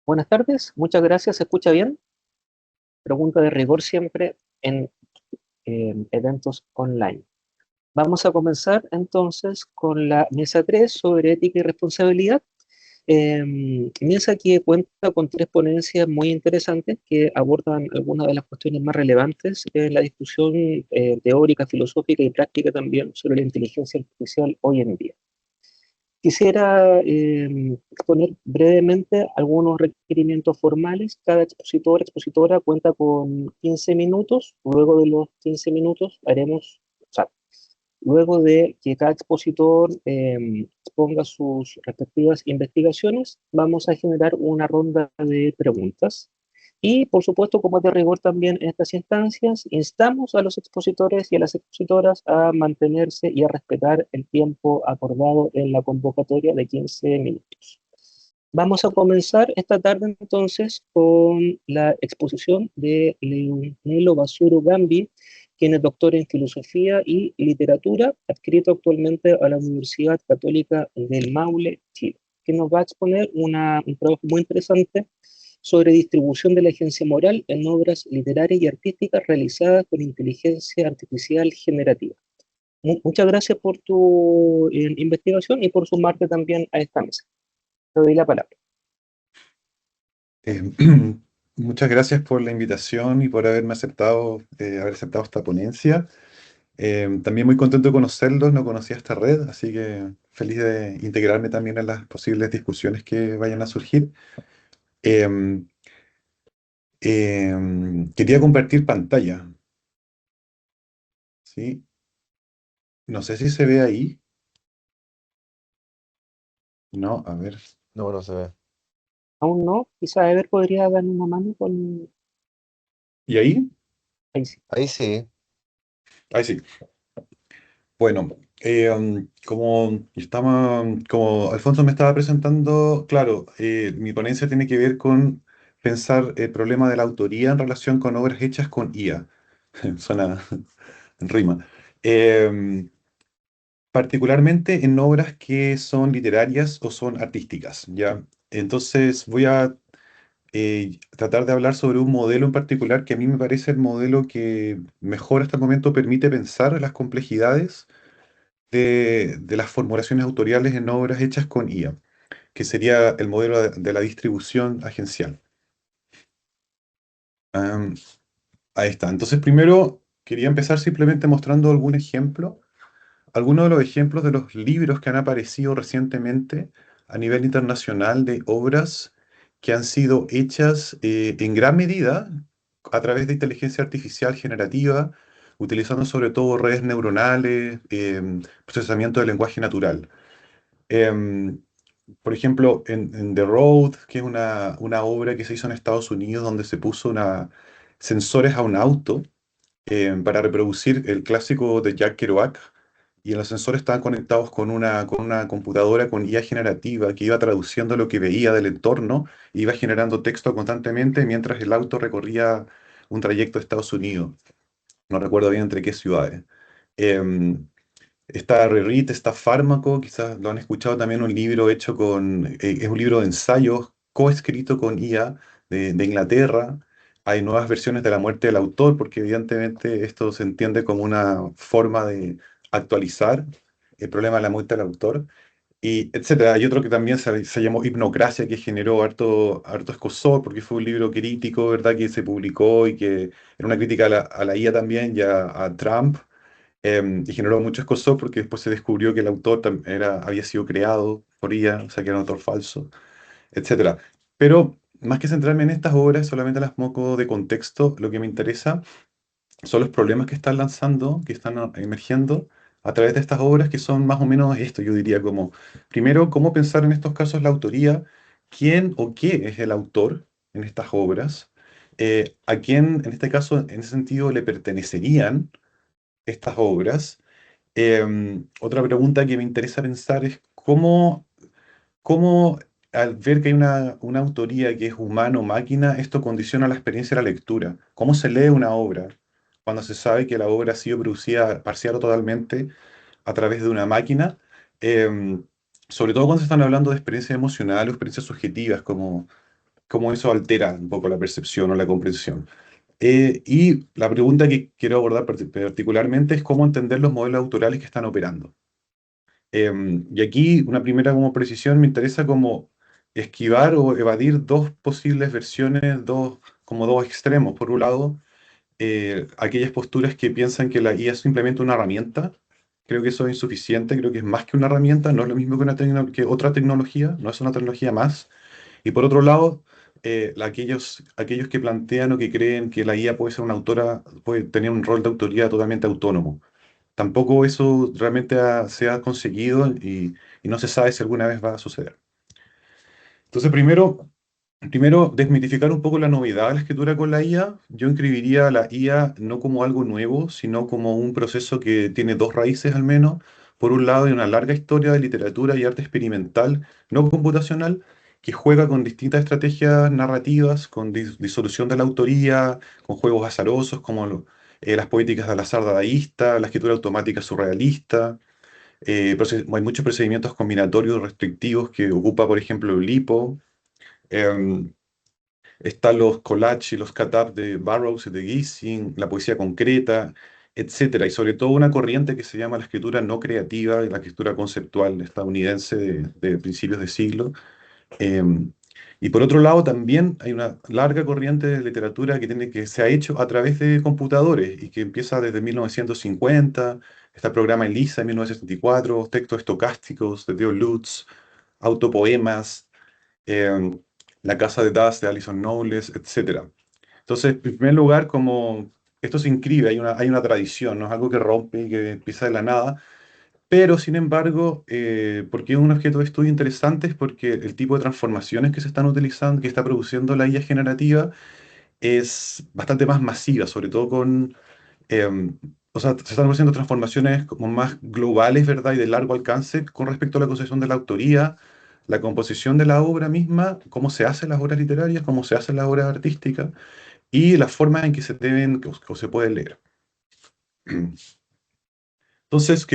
Buenas tardes, muchas gracias. ¿Se escucha bien? Pregunta de rigor siempre en eventos online. Vamos a comenzar entonces con la mesa 3 sobre ética y responsabilidad. Mesa que cuenta con tres ponencias muy interesantes que abordan algunas de las cuestiones más relevantes en la discusión teórica, filosófica y práctica también sobre la inteligencia artificial hoy en día. Quisiera exponer brevemente algunos requerimientos formales. Cada expositor, expositora cuenta con 15 minutos. Luego de los 15 minutos o sea, luego de que cada expositor exponga sus respectivas investigaciones, vamos a generar una ronda de preguntas. Y por supuesto, como es de rigor también en estas instancias, instamos a los expositores y a las expositoras a mantenerse y a respetar el tiempo acordado en la convocatoria de 15 minutos. Vamos a comenzar esta tarde entonces con la exposición de Leonelo Basuro Gambi, quien es doctor en Filosofía y Literatura, adscrito actualmente a la Universidad Católica del Maule, Chile, que nos va a exponer un trabajo muy interesante sobre distribución de la agencia moral en obras literarias y artísticas realizadas con inteligencia artificial generativa. Muchas gracias por tu investigación y por sumarte también a esta mesa. Te doy la palabra. Eh, Muchas gracias por la invitación y por haber aceptado esta ponencia. También muy contento de conocerlos, no conocía esta red, así que feliz de integrarme también a las posibles discusiones que vayan a surgir. Em, Quería compartir pantalla, ¿sí? No sé si se ve ahí. No, a ver. No, no se ve. Aún no, quizá Ever podría darme una mano con... ¿Y ahí? Ahí sí. Ahí sí. Ahí sí. Bueno, como Alfonso me estaba presentando, claro, mi ponencia tiene que ver con pensar el problema de la autoría en relación con obras hechas con IA. Suena en rima. Em, Particularmente en obras que son literarias o son artísticas, ¿ya? Entonces voy a tratar de hablar sobre un modelo en particular que a mí me parece el modelo que mejor hasta el momento permite pensar las complejidades de las formulaciones autoriales en obras hechas con IA, que sería el modelo de la distribución agencial. Am, Ahí está. Entonces, primero quería empezar simplemente mostrando algún ejemplo, algunos de los ejemplos de los libros que han aparecido recientemente a nivel internacional de obras que han sido hechas en gran medida a través de inteligencia artificial generativa, utilizando sobre todo redes neuronales, procesamiento del lenguaje natural. Em, por ejemplo, en The Road, que es una obra que se hizo en Estados Unidos donde se puso sensores a un auto para reproducir el clásico de Jack Kerouac, y los sensores estaban conectados con una computadora con IA generativa que iba traduciendo lo que veía del entorno e iba generando texto constantemente mientras el auto recorría un trayecto de Estados Unidos. No recuerdo bien entre qué ciudades. Em, Está Rerit, está Fármaco, quizás lo han escuchado también, un libro hecho es un libro de ensayos coescrito con IA de Inglaterra. Hay nuevas versiones de La muerte del autor, porque evidentemente esto se entiende como una forma de actualizar el problema de la muerte del autor, y etcétera. Hay otro que también se llamó Hipnocracia, que generó harto escozor, porque fue un libro crítico, ¿verdad?, que se publicó y que era una crítica a la IA también, ya a Trump. Y generó mucho escozor porque después se descubrió que el autor había sido creado por IA, o sea que era un autor falso, etcétera. Pero más que centrarme en estas obras, solamente las pongo de contexto, lo que me interesa son los problemas que están lanzando, que están emergiendo a través de estas obras, que son más o menos esto, yo diría, como, primero, cómo pensar en estos casos la autoría, quién o qué es el autor en estas obras, a quién, en este caso, en ese sentido, le pertenecerían estas obras. Otra pregunta que me interesa pensar es cómo al ver que hay una autoría que es humano-máquina, esto condiciona la experiencia de la lectura. ¿Cómo se lee una obra cuando se sabe que la obra ha sido producida parcial o totalmente a través de una máquina? Em, Sobre todo cuando se están hablando de experiencias emocionales o experiencias subjetivas, como cómo eso altera un poco la percepción o la comprensión. Y la pregunta que quiero abordar particularmente es cómo entender los modelos autorales que están operando. Y aquí una primera como precisión me interesa como esquivar o evadir dos posibles versiones, como dos extremos. Por un lado, aquellas posturas que piensan que la IA es simplemente una herramienta. Creo que eso es insuficiente, creo que es más que una herramienta, no es lo mismo que, que otra tecnología, no es una tecnología más. Y por otro lado, aquellos que plantean o que creen que la IA puede ser una autora, puede tener un rol de autoría totalmente autónomo. Tampoco eso realmente se ha conseguido y no se sabe si alguna vez va a suceder. Entonces, primero, desmitificar un poco la novedad de la escritura con la IA. Yo inscribiría a la IA no como algo nuevo, sino como un proceso que tiene dos raíces al menos. Por un lado, hay una larga historia de literatura y arte experimental, no computacional, que juega con distintas estrategias narrativas, con disolución de la autoría, con juegos azarosos como las poéticas del azar dadaísta, la escritura automática surrealista. Hay muchos procedimientos combinatorios restrictivos que ocupa, por ejemplo, el LiPo. Em, Están los collages y los cut de Burroughs y de Gissing, la poesía concreta, etcétera. Y sobre todo una corriente que se llama la escritura no creativa, la escritura conceptual estadounidense de principios de siglo. Eh, y por otro lado, también hay una larga corriente de literatura que se ha hecho a través de computadores y que empieza desde 1950. Está el programa ELISA en 1964, textos estocásticos de Theo Lutz, autopoemas, eh, La casa de Das de Alison Knowles, etcétera. Entonces, en primer lugar, como esto se inscribe, hay una tradición, no es algo que rompe y que empieza de la nada, pero sin embargo, ¿por qué es un objeto de estudio interesante? Es porque el tipo de transformaciones que se están utilizando, que está produciendo la IA generativa, es bastante más masiva, sobre todo eh, o sea, se están haciendo transformaciones como más globales, ¿verdad? Y de largo alcance con respecto a la concepción de la autoría, la composición de la obra misma, cómo se hacen las obras literarias, cómo se hacen las obras artísticas y las formas en que se deben o se pueden leer. Entonces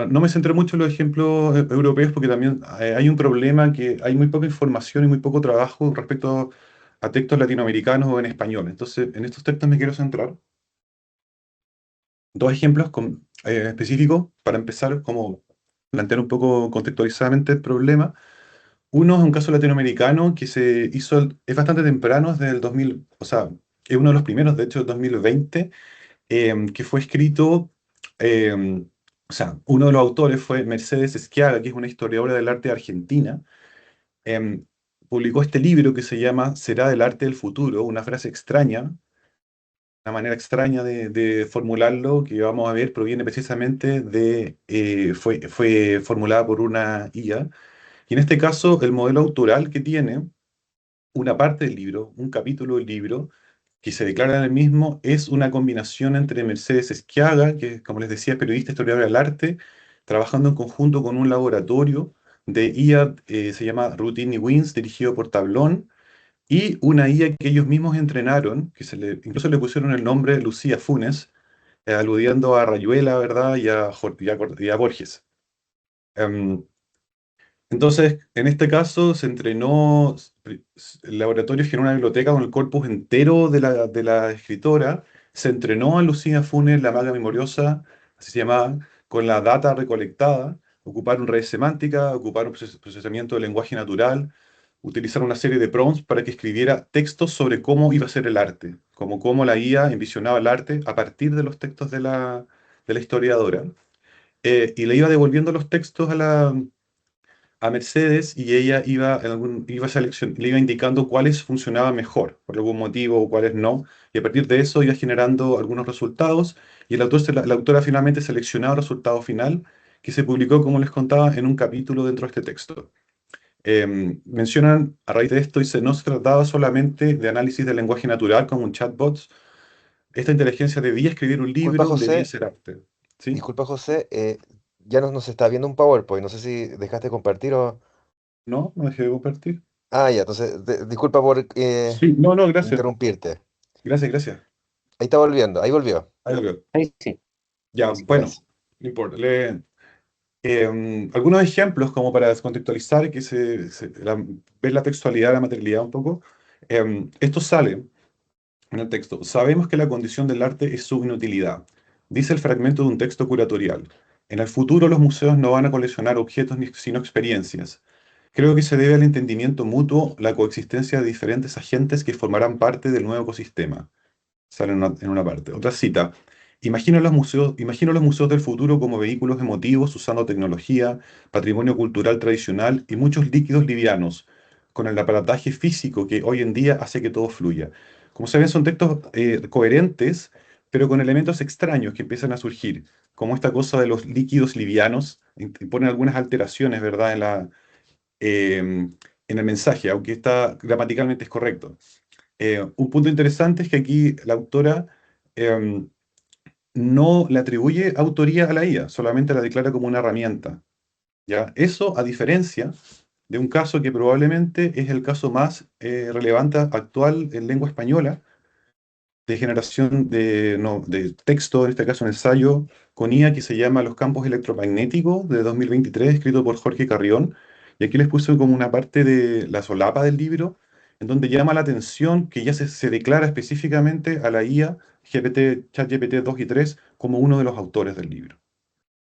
no me centré mucho en los ejemplos europeos porque también hay un problema que hay muy poca información y muy poco trabajo respecto a textos latinoamericanos o en español. Entonces, en estos textos me quiero centrar. Dos ejemplos específicos para empezar, como plantear un poco contextualizadamente el problema. Uno es un caso latinoamericano que se hizo, es bastante temprano, es del 2000, o sea, es uno de los primeros, de hecho, del 2020, que fue escrito, o sea, uno de los autores fue Mercedes Schiaga, que es una historiadora del arte argentina. em, Publicó este libro que se llama Será del arte del futuro, una frase extraña, una manera extraña de formularlo, que vamos a ver, proviene precisamente fue formulada por una IA. Y en este caso, el modelo autoral que tiene una parte del libro, un capítulo del libro, que se declara en el mismo, es una combinación entre Mercedes Schiaga, que como les decía es periodista, historiadora del arte, trabajando en conjunto con un laboratorio de IA, se llama Routine Wins, dirigido por Tablón, y una IA que ellos mismos entrenaron, incluso le pusieron el nombre Lucía Funes, aludiendo a Rayuela, ¿verdad? Y a Borges. Em, entonces, en este caso, el laboratorio generó una biblioteca con el corpus entero de la escritora, se entrenó a Lucía Funes, la maga memoriosa, así se llamaba, con la data recolectada, ocuparon redes semánticas, ocuparon procesamiento del lenguaje natural, utilizaron una serie de prompts para que escribiera textos sobre cómo iba a ser el arte, como cómo la IA envisionaba el arte a partir de los textos de la historiadora, y le iba devolviendo los textos a Mercedes y ella le iba indicando cuáles funcionaban mejor, por algún motivo, o cuáles no, y a partir de eso iba generando algunos resultados, y la autora finalmente seleccionaba el resultado final, que se publicó, como les contaba, en un capítulo dentro de este texto. Mencionan a raíz de esto, dice, no se trataba solamente de análisis del lenguaje natural como un chatbot, esta inteligencia debía escribir un Disculpa, libro, debía José, ser arte. ¿Sí? disculpa, José, ya nos está viendo un PowerPoint, no sé si dejaste de compartir o... ¿No? ¿No dejé de compartir? Ah, ya, entonces, disculpa por Sí, no, no, gracias. interrumpirte. Gracias, gracias. Ahí está volviendo, ahí volvió. Ahí lo veo. Ahí sí. Ya, Listo, bueno, gracias. no importa. Algunos ejemplos como para descontextualizar, que ver la textualidad, la materialidad un poco. Esto sale en el texto. Sabemos que la condición del arte es su inutilidad, dice el fragmento de un texto curatorial. En el futuro los museos no van a coleccionar objetos sino experiencias. Creo que se debe al entendimiento mutuo la coexistencia de diferentes agentes que formarán parte del nuevo ecosistema. Sale en una parte. Otra cita. Imagino los museos del futuro como vehículos emotivos usando tecnología, patrimonio cultural tradicional y muchos líquidos livianos, con el aparataje físico que hoy en día hace que todo fluya. Como se ven, son textos coherentes, pero con elementos extraños que empiezan a surgir, como esta cosa de los líquidos livianos, y ponen algunas alteraciones, ¿verdad?, en el mensaje, aunque está gramaticalmente es correcto. Un punto interesante es que aquí la autora em, no le atribuye autoría a la IA, solamente la declara como una herramienta. ¿Ya? Eso a diferencia de un caso que probablemente es el caso más relevante actual en lengua española, de generación de, no, de texto, en este caso un ensayo con IA que se llama Los campos electromagnéticos de 2023, escrito por Jorge Carrión. Y aquí les puse como una parte de la solapa del libro, en donde llama la atención que ya se declara específicamente a la IA, ChatGPT 2 y 3, como uno de los autores del libro.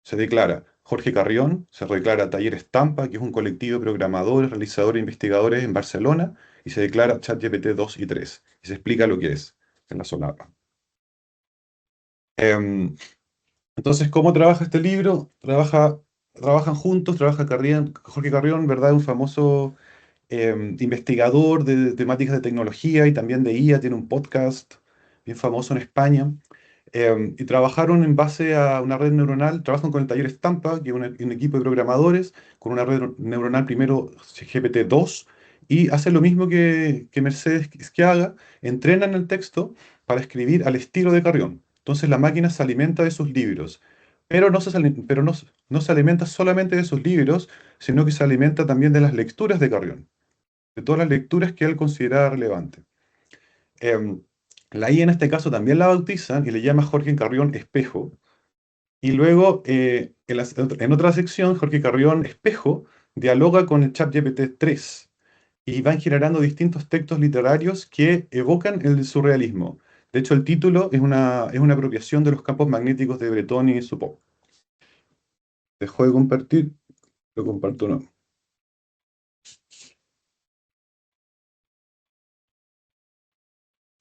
Se declara Jorge Carrión, se declara Taller Estampa, que es un colectivo de programadores, realizadores e investigadores en Barcelona, y se declara ChatGPT 2 y 3. Y se explica lo que es en la solapa. Em, entonces, ¿cómo trabaja este libro? Trabajan juntos, Jorge Carrión, ¿verdad? Un famoso investigador de temáticas de tecnología y también de IA, tiene un podcast bien famoso en España. Y trabajaron en base a una red neuronal, trabajan con el taller Stampa, que es un equipo de programadores, con una red neuronal primero GPT-2, y hacen lo mismo que Mercedes Sciaga, entrenan el texto para escribir al estilo de Carrión. Entonces la máquina se alimenta de sus libros, pero no se alimenta solamente de sus libros, sino que se alimenta también de las lecturas de Carrión, de todas las lecturas que él consideraba relevantes. Em, la IA en este caso también la bautizan y le llama Jorge Carrión Espejo. Y luego, en otra sección, Jorge Carrión Espejo dialoga con el ChatGPT 3 y van generando distintos textos literarios que evocan el surrealismo. De hecho, el título es una apropiación de los campos magnéticos de Breton y Support. Dejo de compartir, lo comparto no.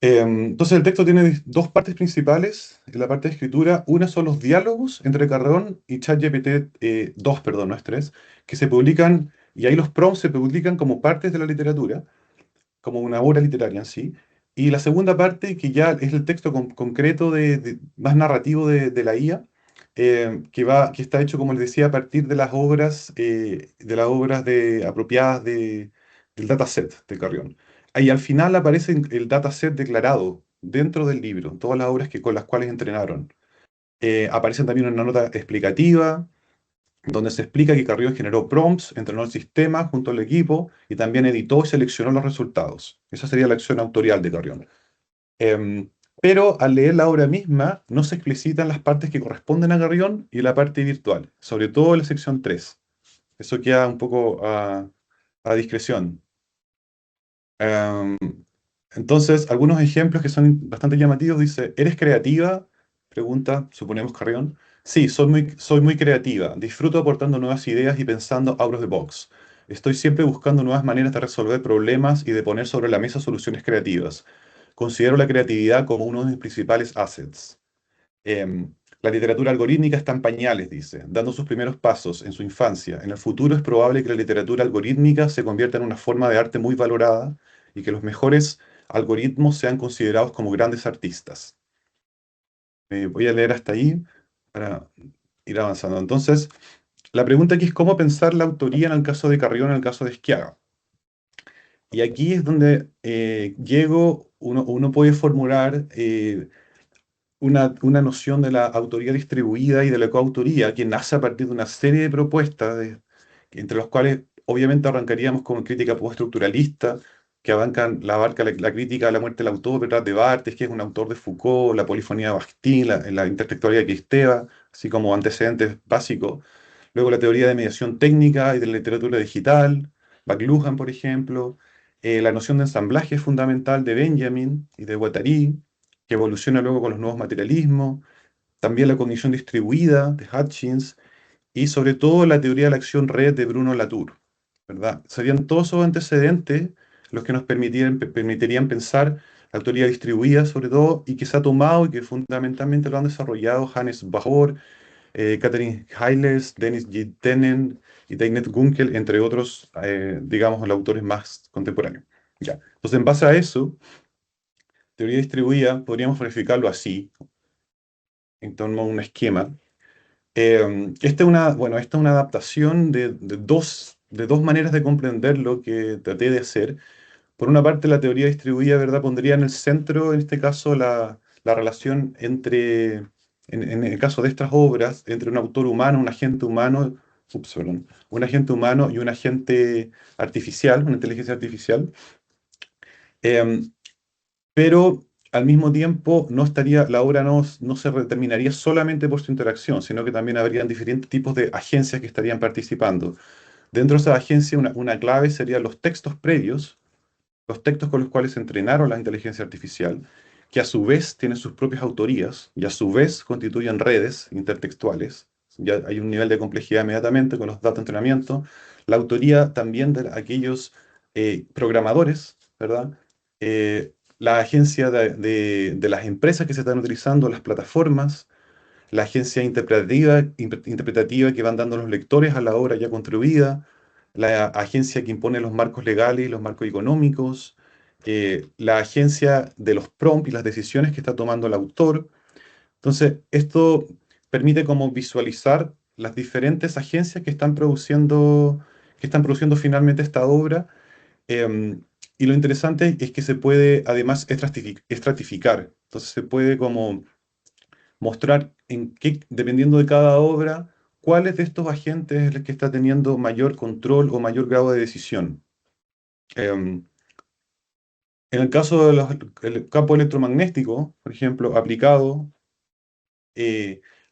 Entonces el texto tiene dos partes principales en la parte de escritura. Una son los diálogos entre Carreón y ChatGPT 2, perdón, no es 3, que se publican, y ahí los prompts se publican como partes de la literatura, como una obra literaria en sí. Y la segunda parte, que ya es el texto concreto más narrativo de la IA, que está hecho, como les decía, a partir de las obras apropiadas del dataset de Carrión. Ahí al final aparece el dataset declarado dentro del libro, todas las obras con las cuales entrenaron. Aparece también una nota explicativa donde se explica que Carrión generó prompts, entrenó el sistema junto al equipo y también editó y seleccionó los resultados. Esa sería la acción autorial de Carrión. Em, pero al leer la obra misma, no se explicitan las partes que corresponden a Carrión y la parte virtual, sobre todo en la sección 3. Eso queda un poco a discreción. Em, entonces, algunos ejemplos que son bastante llamativos, dice, ¿eres creativa? Pregunta, suponemos Carrión. Sí, soy muy creativa. Disfruto aportando nuevas ideas y pensando out of the box. Estoy siempre buscando nuevas maneras de resolver problemas y de poner sobre la mesa soluciones creativas. Considero la creatividad como uno de mis principales assets. La literatura algorítmica está en pañales, dice, dando sus primeros pasos en su infancia. En el futuro es probable que la literatura algorítmica se convierta en una forma de arte muy valorada y que los mejores algoritmos sean considerados como grandes artistas. Voy a leer hasta ahí para ir avanzando. Entonces, la pregunta aquí es cómo pensar la autoría en el caso de Carrión, en el caso de Sciaga. Y aquí es donde uno puede formular una noción de la autoría distribuida y de la coautoría, que nace a partir de una serie de propuestas, entre las cuales obviamente arrancaríamos con crítica postestructuralista, que abarca la crítica a la muerte del autor, detrás de Barthes, que es un autor de Foucault, la polifonía de Bakhtin, la intertextualidad de Kristeva, así como antecedentes básicos. Luego la teoría de mediación técnica y de la literatura digital, McLuhan, por ejemplo. La noción de ensamblaje fundamental de Benjamin y de Guattari, que evoluciona luego con los nuevos materialismos. También la cognición distribuida de Hutchins y sobre todo la teoría de la acción red de Bruno Latour, ¿verdad? Serían todos esos antecedentes los que nos permitirían pensar la teoría distribuida sobre todo y que se ha tomado y que fundamentalmente lo han desarrollado Hannes Bohr, Katherine Hayles, Dennis G. Tenen y Dainet Gunkel, entre otros, digamos, los autores más contemporáneos. Ya. Entonces, en base a eso, teoría distribuida, podríamos verificarlo así, en torno a un esquema. Esta es una adaptación de dos maneras de comprender lo que traté de hacer. Por una parte, la teoría distribuida, ¿verdad? Pondría en el centro, en este caso, la relación en el caso de estas obras, entre un autor humano, un agente humano, perdón, un agente humano y un agente artificial, una inteligencia artificial. Em, pero al mismo tiempo la obra no se determinaría solamente por su interacción, sino que también habrían diferentes tipos de agencias que estarían participando. Dentro de esa agencia, una clave serían los textos previos, los textos con los cuales se entrenaron la inteligencia artificial, que a su vez tienen sus propias autorías y a su vez constituyen redes intertextuales. Ya hay un nivel de complejidad inmediatamente con los datos de entrenamiento. La autoría también de aquellos programadores, ¿verdad? La agencia de las empresas que se están utilizando, las plataformas, la agencia interpretativa que van dando los lectores a la obra ya construida, la agencia que impone los marcos legales y los marcos económicos, la agencia de los prompts y las decisiones que está tomando el autor. Entonces, esto permite como visualizar las diferentes agencias que están produciendo finalmente esta obra. em, y lo interesante es que se puede además estratificar. Entonces se puede como mostrar dependiendo de cada obra, cuáles de estos agentes es el que está teniendo mayor control o mayor grado de decisión. En el caso del campo electromagnético, por ejemplo, aplicado,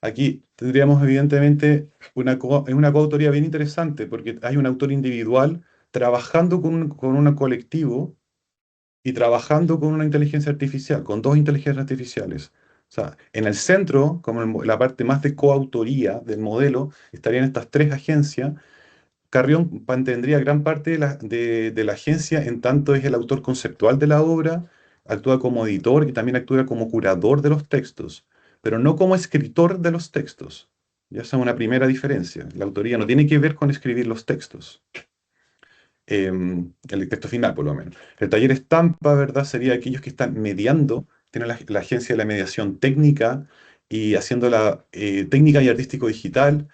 aquí tendríamos evidentemente una coautoría bien interesante, porque hay un autor individual trabajando con un colectivo y trabajando con una inteligencia artificial, con dos inteligencias artificiales. O sea, en el centro, como la parte más de coautoría del modelo, estarían estas tres agencias. Carrión mantendría gran parte de la agencia en tanto es el autor conceptual de la obra, actúa como editor y también actúa como curador de los textos, pero no como escritor de los textos. Ya esa es una primera diferencia. La autoría no tiene que ver con escribir los textos, el texto final por lo menos. El taller estampa, ¿verdad? Sería aquellos que están mediando, tienen la agencia de la mediación técnica y haciendo la técnica y artístico digital.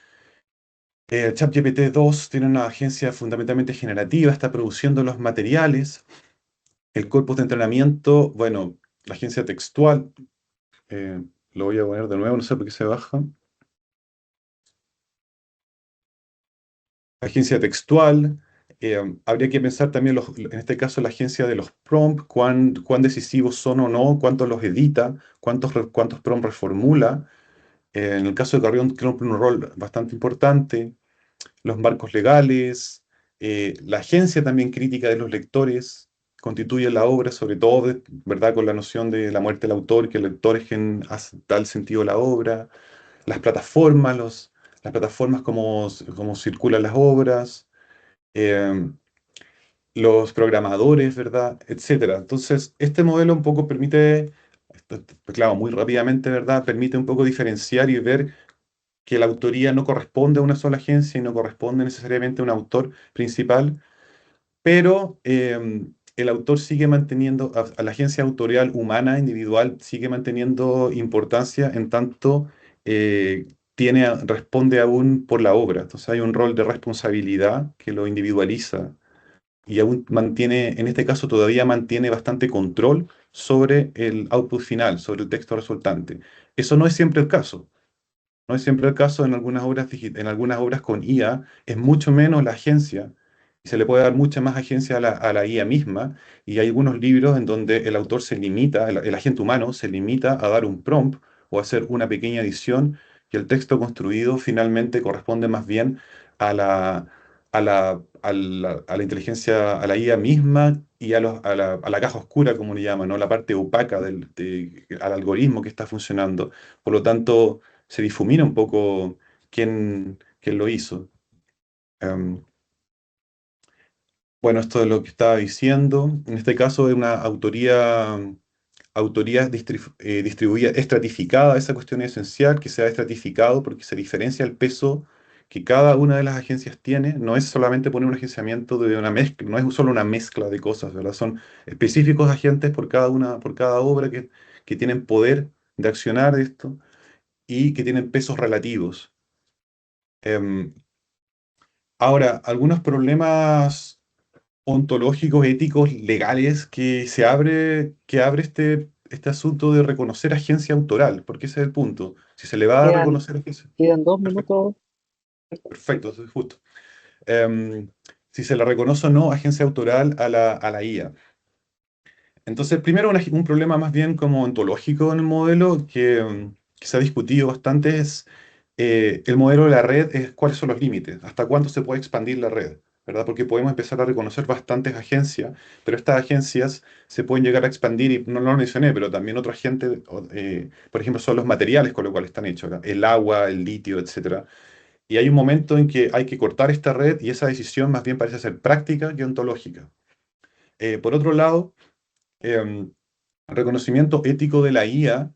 ChatGPT 2 tiene una agencia fundamentalmente generativa, está produciendo los materiales. El corpus de entrenamiento, bueno, la agencia textual, eh, lo voy a poner de nuevo, no sé por qué se baja. Agencia textual, habría que pensar también, en este caso, la agencia de los prompts, cuán decisivos son o no, cuántos los edita, cuántos prompts reformula. En el caso de Carrión, cumple un rol bastante importante. Los marcos legales, la agencia también crítica de los lectores, constituye la obra, sobre todo, ¿verdad? Con la noción de la muerte del autor, que el lector es quien da el sentido a la obra, las plataformas, las plataformas como circulan las obras, eh, los programadores, ¿verdad? Etcétera. Entonces, este modelo un poco permite, claro, muy rápidamente, ¿verdad? Permite un poco diferenciar y ver que la autoría no corresponde a una sola agencia y no corresponde necesariamente a un autor principal, pero el autor sigue manteniendo, a la agencia autorial humana, individual, sigue manteniendo importancia en tanto responde aún por la obra. Entonces hay un rol de responsabilidad que lo individualiza y aún mantiene, en este caso todavía mantiene bastante control sobre el output final, sobre el texto resultante. Eso no es siempre el caso. No es siempre el caso en algunas en algunas obras con IA, es mucho menos la agencia, y se le puede dar mucha más agencia a la IA misma, y hay algunos libros en donde el autor se limita, el agente humano se limita a dar un prompt o hacer una pequeña edición, que el texto construido finalmente corresponde más bien a la inteligencia, a la IA misma y a la caja oscura, como le llaman, ¿no? La parte opaca al algoritmo que está funcionando. Por lo tanto, se difumina un poco quién lo hizo. Em, bueno, esto es lo que estaba diciendo. En este caso es una autoría distribuida, estratificada. Esa cuestión es esencial, que sea estratificado porque se diferencia el peso que cada una de las agencias tiene. No es solamente poner un agenciamiento de una mezcla, no es solo una mezcla de cosas, ¿verdad? Son específicos agentes por cada obra que tienen poder de accionar esto y que tienen pesos relativos. Em, Ahora, algunos problemas ontológicos, éticos, legales que abre este asunto de reconocer agencia autoral, porque ese es el punto. Si se le va a Quedan, reconocer agencia. quedan 2 minutos. Perfecto, eso es justo. Em, si se le reconoce o no agencia autoral a la IA. Entonces, primero un problema más bien como ontológico en el modelo que se ha discutido bastante es el modelo de la red, es cuáles son los límites, hasta cuánto se puede expandir la red, ¿verdad? Porque podemos empezar a reconocer bastantes agencias, pero estas agencias se pueden llegar a expandir, y no lo mencioné, pero también otro agente, por ejemplo, son los materiales con los cuales están hechos, acá, el agua, el litio, etcétera. Y hay un momento en que hay que cortar esta red y esa decisión más bien parece ser práctica que ontológica. Por otro lado, em, el reconocimiento ético de la IA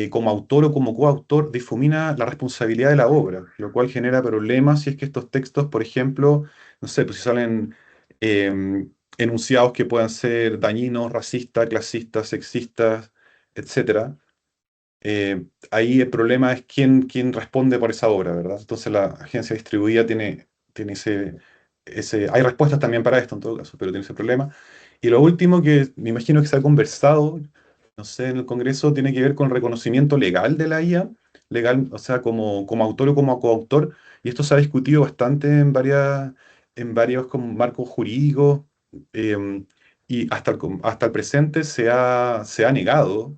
como autor o como coautor difumina la responsabilidad de la obra, lo cual genera problemas si es que estos textos, por ejemplo, no sé, pues si salen enunciados que puedan ser dañinos, racistas, clasistas, sexistas, etcétera. Ahí el problema es quién responde por esa obra, ¿verdad? Entonces la agencia distribuida tiene hay respuestas también para esto en todo caso, pero tiene ese problema. Y lo último que me imagino que se ha conversado, no sé, en el Congreso, tiene que ver con el reconocimiento legal de la IA, legal, o sea, como autor o como coautor, y esto se ha discutido bastante en varios como marcos jurídicos, y hasta el presente se ha negado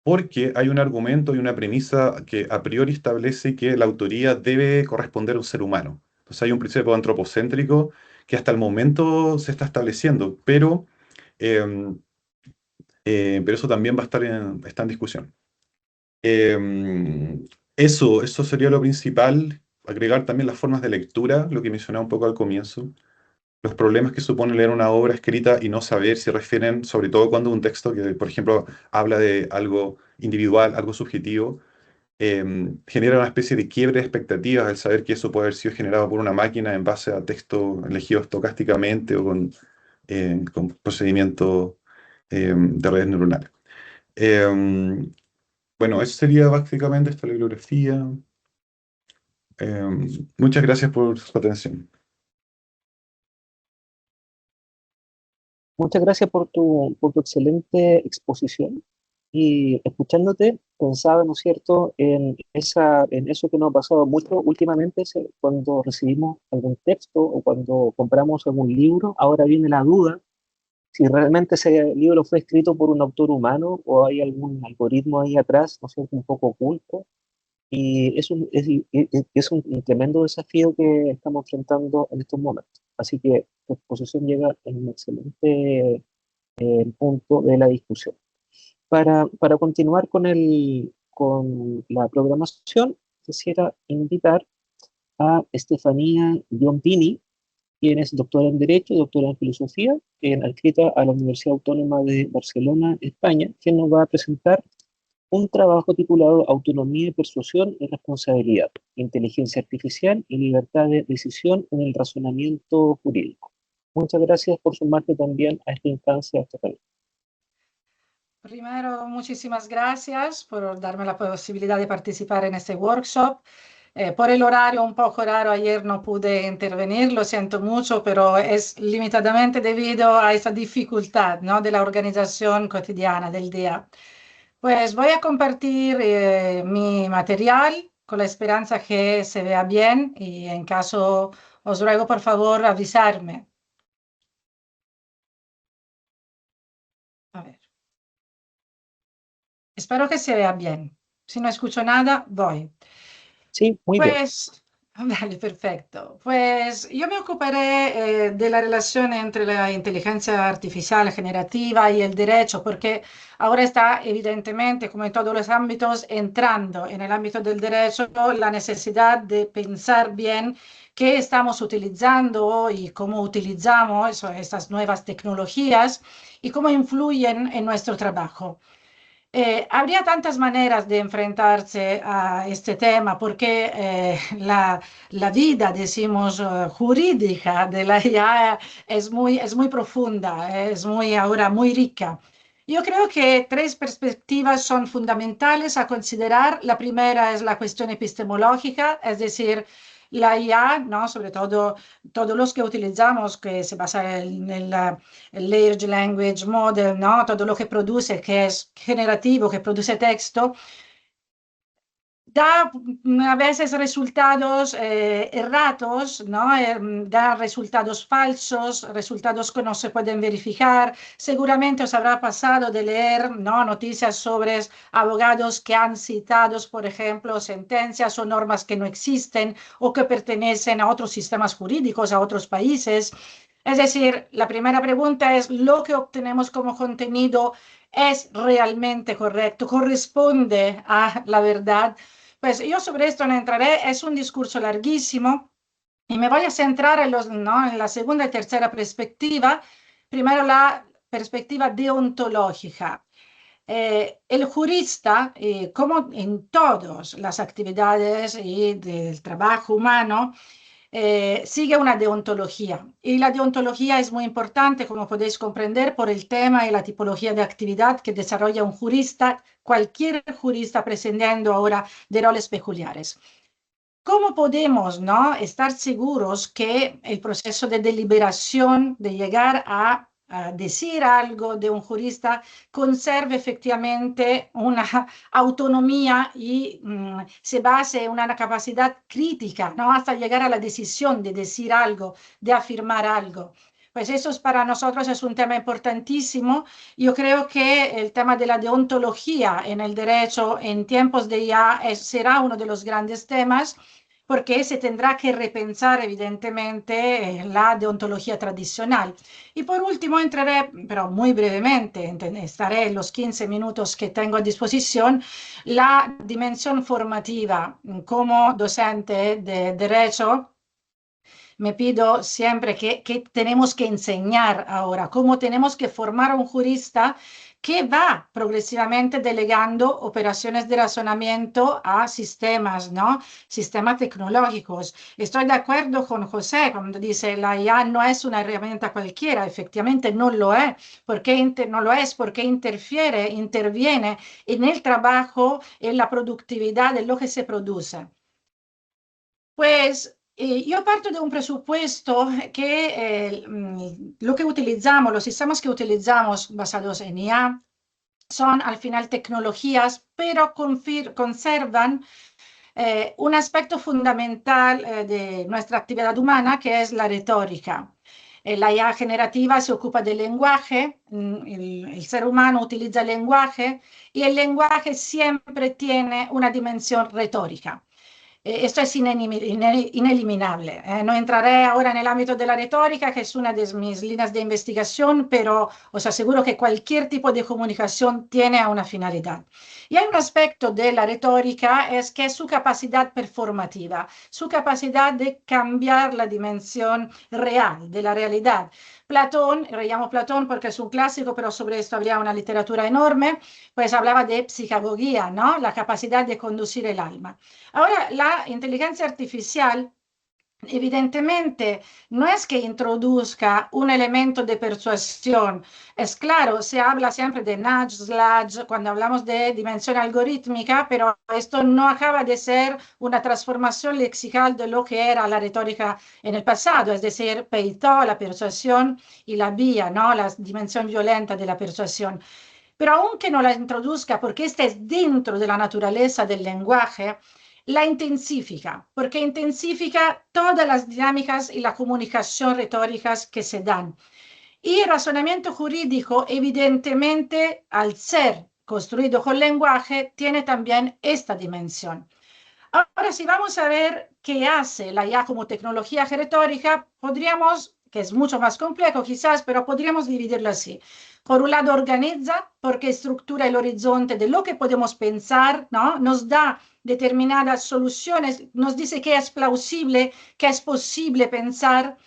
porque hay un argumento y una premisa que a priori establece que la autoría debe corresponder a un ser humano. Entonces hay un principio antropocéntrico que hasta el momento se está estableciendo, eh, pero eso también va a está en discusión. Eso sería lo principal. Agregar también las formas de lectura, lo que mencionaba un poco al comienzo. Los problemas que supone leer una obra escrita y no saber si refieren, sobre todo cuando un texto que, por ejemplo, habla de algo individual, algo subjetivo, genera una especie de quiebre de expectativas al saber que eso puede haber sido generado por una máquina en base a texto elegido estocásticamente o con procedimientos de redes neuronales. Bueno, eso sería básicamente esta bibliografía. Muchas gracias por su atención. Muchas gracias por tu excelente exposición. Y escuchándote, pensaba, ¿no es cierto?, en eso que nos ha pasado mucho últimamente, cuando recibimos algún texto o cuando compramos algún libro, ahora viene la duda si realmente ese libro fue escrito por un autor humano o hay algún algoritmo ahí atrás, ¿no es cierto?, un poco oculto. Y es un tremendo desafío que estamos enfrentando en estos momentos. Así que tu exposición llega en un excelente punto de la discusión. Para continuar con la programación, quisiera invitar a Estefanía Biontini, quien es doctora en Derecho y doctora en Filosofía, adscrita a la Universidad Autónoma de Barcelona, España, quien nos va a presentar un trabajo titulado Autonomía y persuasión y responsabilidad, inteligencia artificial y libertad de decisión en el razonamiento jurídico. Muchas gracias por sumarte también a esta instancia, Estefanía. Primero, muchísimas gracias por darme la posibilidad de participar en este workshop. Por el horario un poco raro, ayer no pude intervenir, lo siento mucho, pero es limitadamente debido a esa dificultad, ¿no?, de la organización cotidiana del día. Pues voy a compartir mi material con la esperanza que se vea bien y en caso os ruego por favor avisarme. A ver. Espero que se vea bien. Si no escucho nada, voy. Sí, muy bien. Pues, vale, perfecto. Pues yo me ocuparé de la relación entre la inteligencia artificial generativa y el derecho, porque ahora está evidentemente, como en todos los ámbitos, entrando en el ámbito del derecho la necesidad de pensar bien qué estamos utilizando y cómo utilizamos estas nuevas tecnologías y cómo influyen en nuestro trabajo. Habría tantas maneras de enfrentarse a este tema porque la vida, decimos, jurídica de la IA es muy profunda, es muy, ahora muy rica. Yo creo que tres perspectivas son fundamentales a considerar. La primera es la cuestión epistemológica, es decir, la IA, ¿no? Sobre todo todos los que utilizamos, que se basa en el Large Language Model, ¿no? Todo lo que produce, que es generativo, que produce texto, da a veces resultados erratos, ¿no? Da resultados falsos, resultados que no se pueden verificar. Seguramente os habrá pasado de leer, ¿no? Noticias sobre abogados que han citado, por ejemplo, sentencias o normas que no existen o que pertenecen a otros sistemas jurídicos, a otros países. Es decir, la primera pregunta es, ¿lo que obtenemos como contenido es realmente correcto? ¿Corresponde a la verdad? Pues yo sobre esto no entraré, es un discurso larguísimo y me voy a centrar en, ¿no? En la segunda y tercera perspectiva. Primero la perspectiva deontológica. El jurista, como en todas las actividades y del trabajo humano, sigue una deontología. Y la deontología es muy importante, como podéis comprender, por el tema y la tipología de actividad que desarrolla un jurista, cualquier jurista prescindiendo ahora de roles peculiares. ¿Cómo podemos, no, estar seguros que el proceso de deliberación, de llegar a decir algo de un jurista, conserve efectivamente una autonomía y se base en una capacidad crítica, ¿no? Hasta llegar a la decisión de decir algo, de afirmar algo? Pues eso para nosotros es un tema importantísimo. Yo creo que el tema de la deontología en el derecho en tiempos de IA será uno de los grandes temas, porque se tendrá que repensar evidentemente la deontología tradicional. Y por último entraré, pero muy brevemente, estaré en los 15 minutos que tengo a disposición, la dimensión formativa. Como docente de derecho, me pido siempre que tenemos que enseñar ahora, cómo tenemos que formar a un jurista que va progresivamente delegando operaciones de razonamiento a sistemas, ¿no? Sistemas tecnológicos. Estoy de acuerdo con José cuando dice la IA no es una herramienta cualquiera, efectivamente no lo es, no lo es porque interviene en el trabajo, en la productividad, en lo que se produce. Pues yo parto de un presupuesto que lo que utilizamos, los sistemas que utilizamos basados en IA, son al final tecnologías, pero conservan un aspecto fundamental de nuestra actividad humana, que es la retórica. La IA generativa se ocupa del lenguaje, el ser humano utiliza el lenguaje y el lenguaje siempre tiene una dimensión retórica. Esto es ineliminable. No entraré ahora en el ámbito de la retórica, que es una de mis líneas de investigación, pero os aseguro que cualquier tipo de comunicación tiene una finalidad. Y hay un aspecto de la retórica, es que es su capacidad performativa, su capacidad de cambiar la dimensión real, de la realidad. Platón, le llamo Platón porque es un clásico, pero sobre esto habría una literatura enorme, pues hablaba de psicagogía, ¿no? La capacidad de conducir el alma. Ahora, la inteligencia artificial evidentemente no es que introduzca un elemento de persuasión. Es claro, se habla siempre de nudge, sludge, cuando hablamos de dimensión algorítmica, pero esto no acaba de ser una transformación lexical de lo que era la retórica en el pasado, es decir, peitó la persuasión y la vía, ¿no? La dimensión violenta de la persuasión. Pero aunque no la introduzca, porque esta es dentro de la naturaleza del lenguaje, la intensifica, porque intensifica todas las dinámicas y la comunicación retóricas que se dan. Y el razonamiento jurídico, evidentemente, al ser construido con lenguaje, tiene también esta dimensión. Ahora, si vamos a ver qué hace la IA como tecnología retórica, podríamos, que es mucho más complejo quizás, pero podríamos dividirlo así. Por un lado, organiza porque estructura el horizonte de lo que podemos pensar, ¿no? Nos da determinadas soluciones, nos dice que es plausible, que es posible pensar.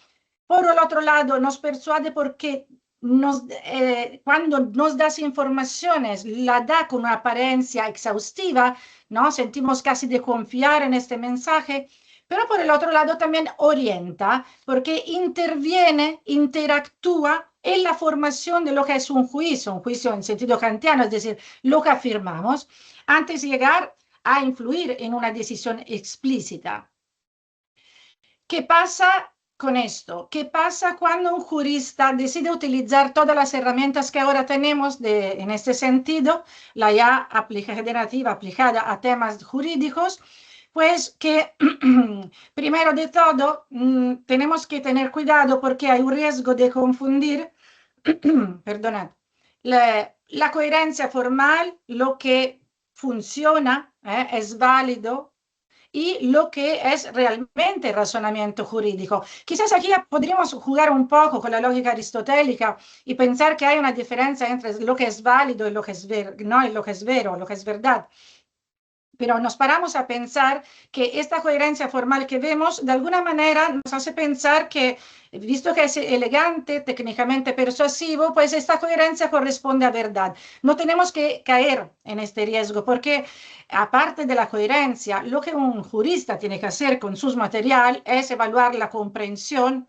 Por el otro lado, nos persuade porque cuando nos das informaciones, la da con una apariencia exhaustiva, ¿no? Sentimos casi de confiar en este mensaje, pero por el otro lado también orienta, porque interviene, interactúa en la formación de lo que es un juicio en sentido kantiano, es decir, lo que afirmamos, antes de llegar a influir en una decisión explícita. ¿Qué pasa con esto? ¿Qué pasa cuando un jurista decide utilizar todas las herramientas que ahora tenemos en este sentido, la IA generativa aplicada a temas jurídicos? Pues que primero de todo tenemos que tener cuidado porque hay un riesgo de confundir, perdonad, la coherencia formal, lo que funciona, es válido, y lo que es realmente razonamiento jurídico. Quizás aquí podríamos jugar un poco con la lógica aristotélica y pensar que hay una diferencia entre lo que es válido y lo que es, no, y lo que es vero, lo que es verdad. Pero nos paramos a pensar que esta coherencia formal que vemos, de alguna manera nos hace pensar que, visto que es elegante, técnicamente persuasivo, pues esta coherencia corresponde a verdad. No tenemos que caer en este riesgo, porque aparte de la coherencia, lo que un jurista tiene que hacer con sus material es evaluar la comprensión,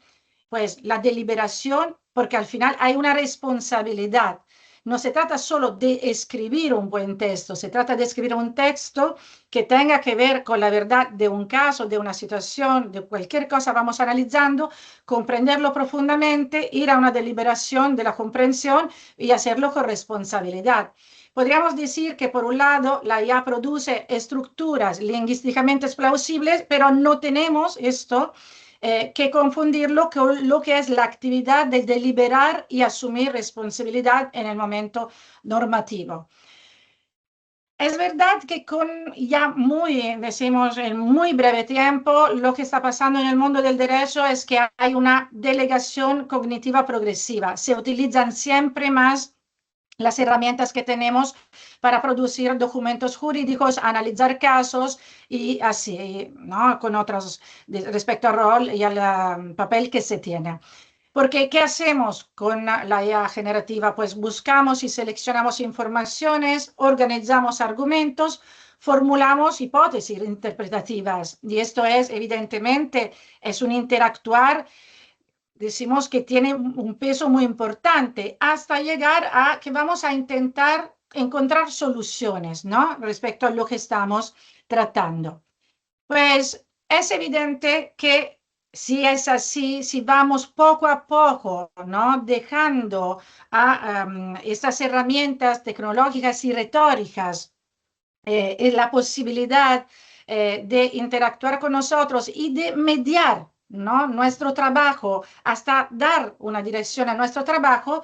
pues la deliberación, porque al final hay una responsabilidad. No se trata solo de escribir un buen texto, se trata de escribir un texto que tenga que ver con la verdad de un caso, de una situación, de cualquier cosa vamos analizando, comprenderlo profundamente, ir a una deliberación de la comprensión y hacerlo con responsabilidad. Podríamos decir que por un lado la IA produce estructuras lingüísticamente plausibles, pero no tenemos esto que confundirlo con lo que es la actividad de deliberar y asumir responsabilidad en el momento normativo. Es verdad que con ya decimos, en muy breve tiempo, lo que está pasando en el mundo del derecho es que hay una delegación cognitiva progresiva. Se utilizan siempre más las herramientas que tenemos para producir documentos jurídicos, analizar casos y así, ¿no? Con otros respecto al rol y al papel que se tiene. Porque, ¿qué hacemos con la IA generativa? Pues buscamos y seleccionamos informaciones, organizamos argumentos, formulamos hipótesis interpretativas. Y esto es, evidentemente, es un interactuar, decimos que tiene un peso muy importante, hasta llegar a que vamos a intentar encontrar soluciones, ¿no? Respecto a lo que estamos tratando. Pues es evidente que si es así, si vamos poco a poco, ¿no? Dejando a estas herramientas tecnológicas y retóricas la posibilidad de interactuar con nosotros y de mediar, ¿no? Nuestro trabajo, hasta dar una dirección a nuestro trabajo,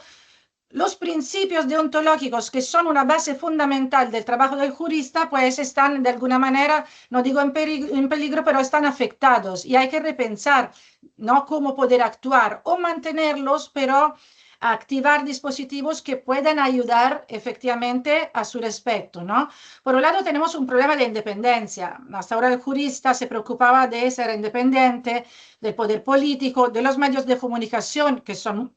los principios deontológicos que son una base fundamental del trabajo del jurista, pues están de alguna manera, no digo en peligro, pero están afectados y hay que repensar, ¿no? Cómo poder actuar o mantenerlos, pero activar dispositivos que puedan ayudar efectivamente a su respecto, ¿no? Por un lado tenemos un problema de independencia. Hasta ahora el jurista se preocupaba de ser independiente del poder político, de los medios de comunicación que son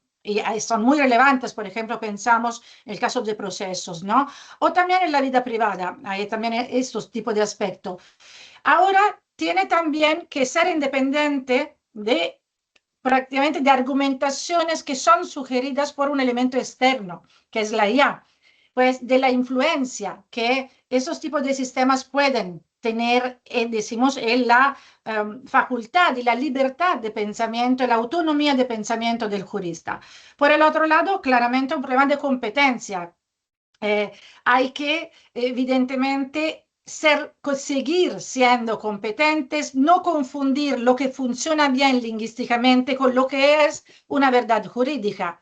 muy relevantes, por ejemplo, pensamos en el caso de procesos, ¿no? O también en la vida privada, hay también estos tipos de aspectos. Ahora tiene también que ser independiente de prácticamente de argumentaciones que son sugeridas por un elemento externo, que es la IA, pues de la influencia que esos tipos de sistemas pueden tener, decimos, en la facultad y la libertad de pensamiento, la autonomía de pensamiento del jurista. Por el otro lado, claramente un problema de competencia. Hay que, evidentemente, seguir siendo competentes, no confundir lo que funciona bien lingüísticamente con lo que es una verdad jurídica.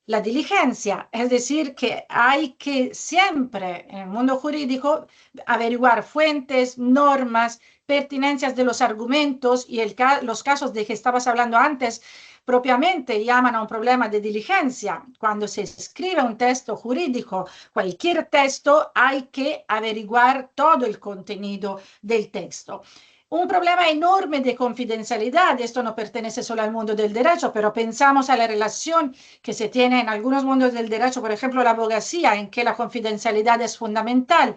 la diligencia, es decir, que hay que siempre en el mundo jurídico averiguar fuentes, normas, pertinencias de los argumentos y los casos de que estabas hablando antes propiamente llaman a un problema de diligencia. Cuando se escribe un texto jurídico, cualquier texto, hay que averiguar todo el contenido del texto. Un problema enorme de confidencialidad, esto no pertenece solo al mundo del derecho, pero pensamos a la relación que se tiene en algunos mundos del derecho, por ejemplo, la abogacía, en que la confidencialidad es fundamental.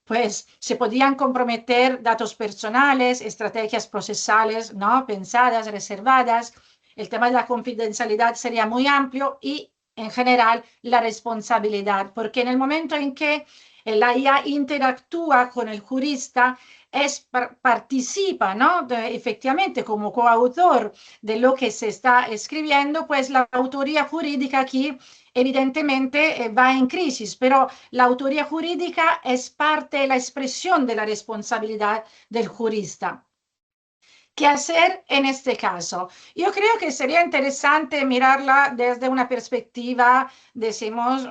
Pues se podían comprometer datos personales, estrategias procesales, ¿no? Pensadas, reservadas. El tema de la confidencialidad sería muy amplio y, en general, la responsabilidad, porque en el momento en que la IA interactúa con el jurista, participa, ¿no? Efectivamente, como coautor de lo que se está escribiendo, pues la autoría jurídica aquí evidentemente va en crisis, pero la autoría jurídica es parte de la expresión de la responsabilidad del jurista. ¿Qué hacer en este caso? Yo creo que sería interesante mirarla desde una perspectiva, decimos,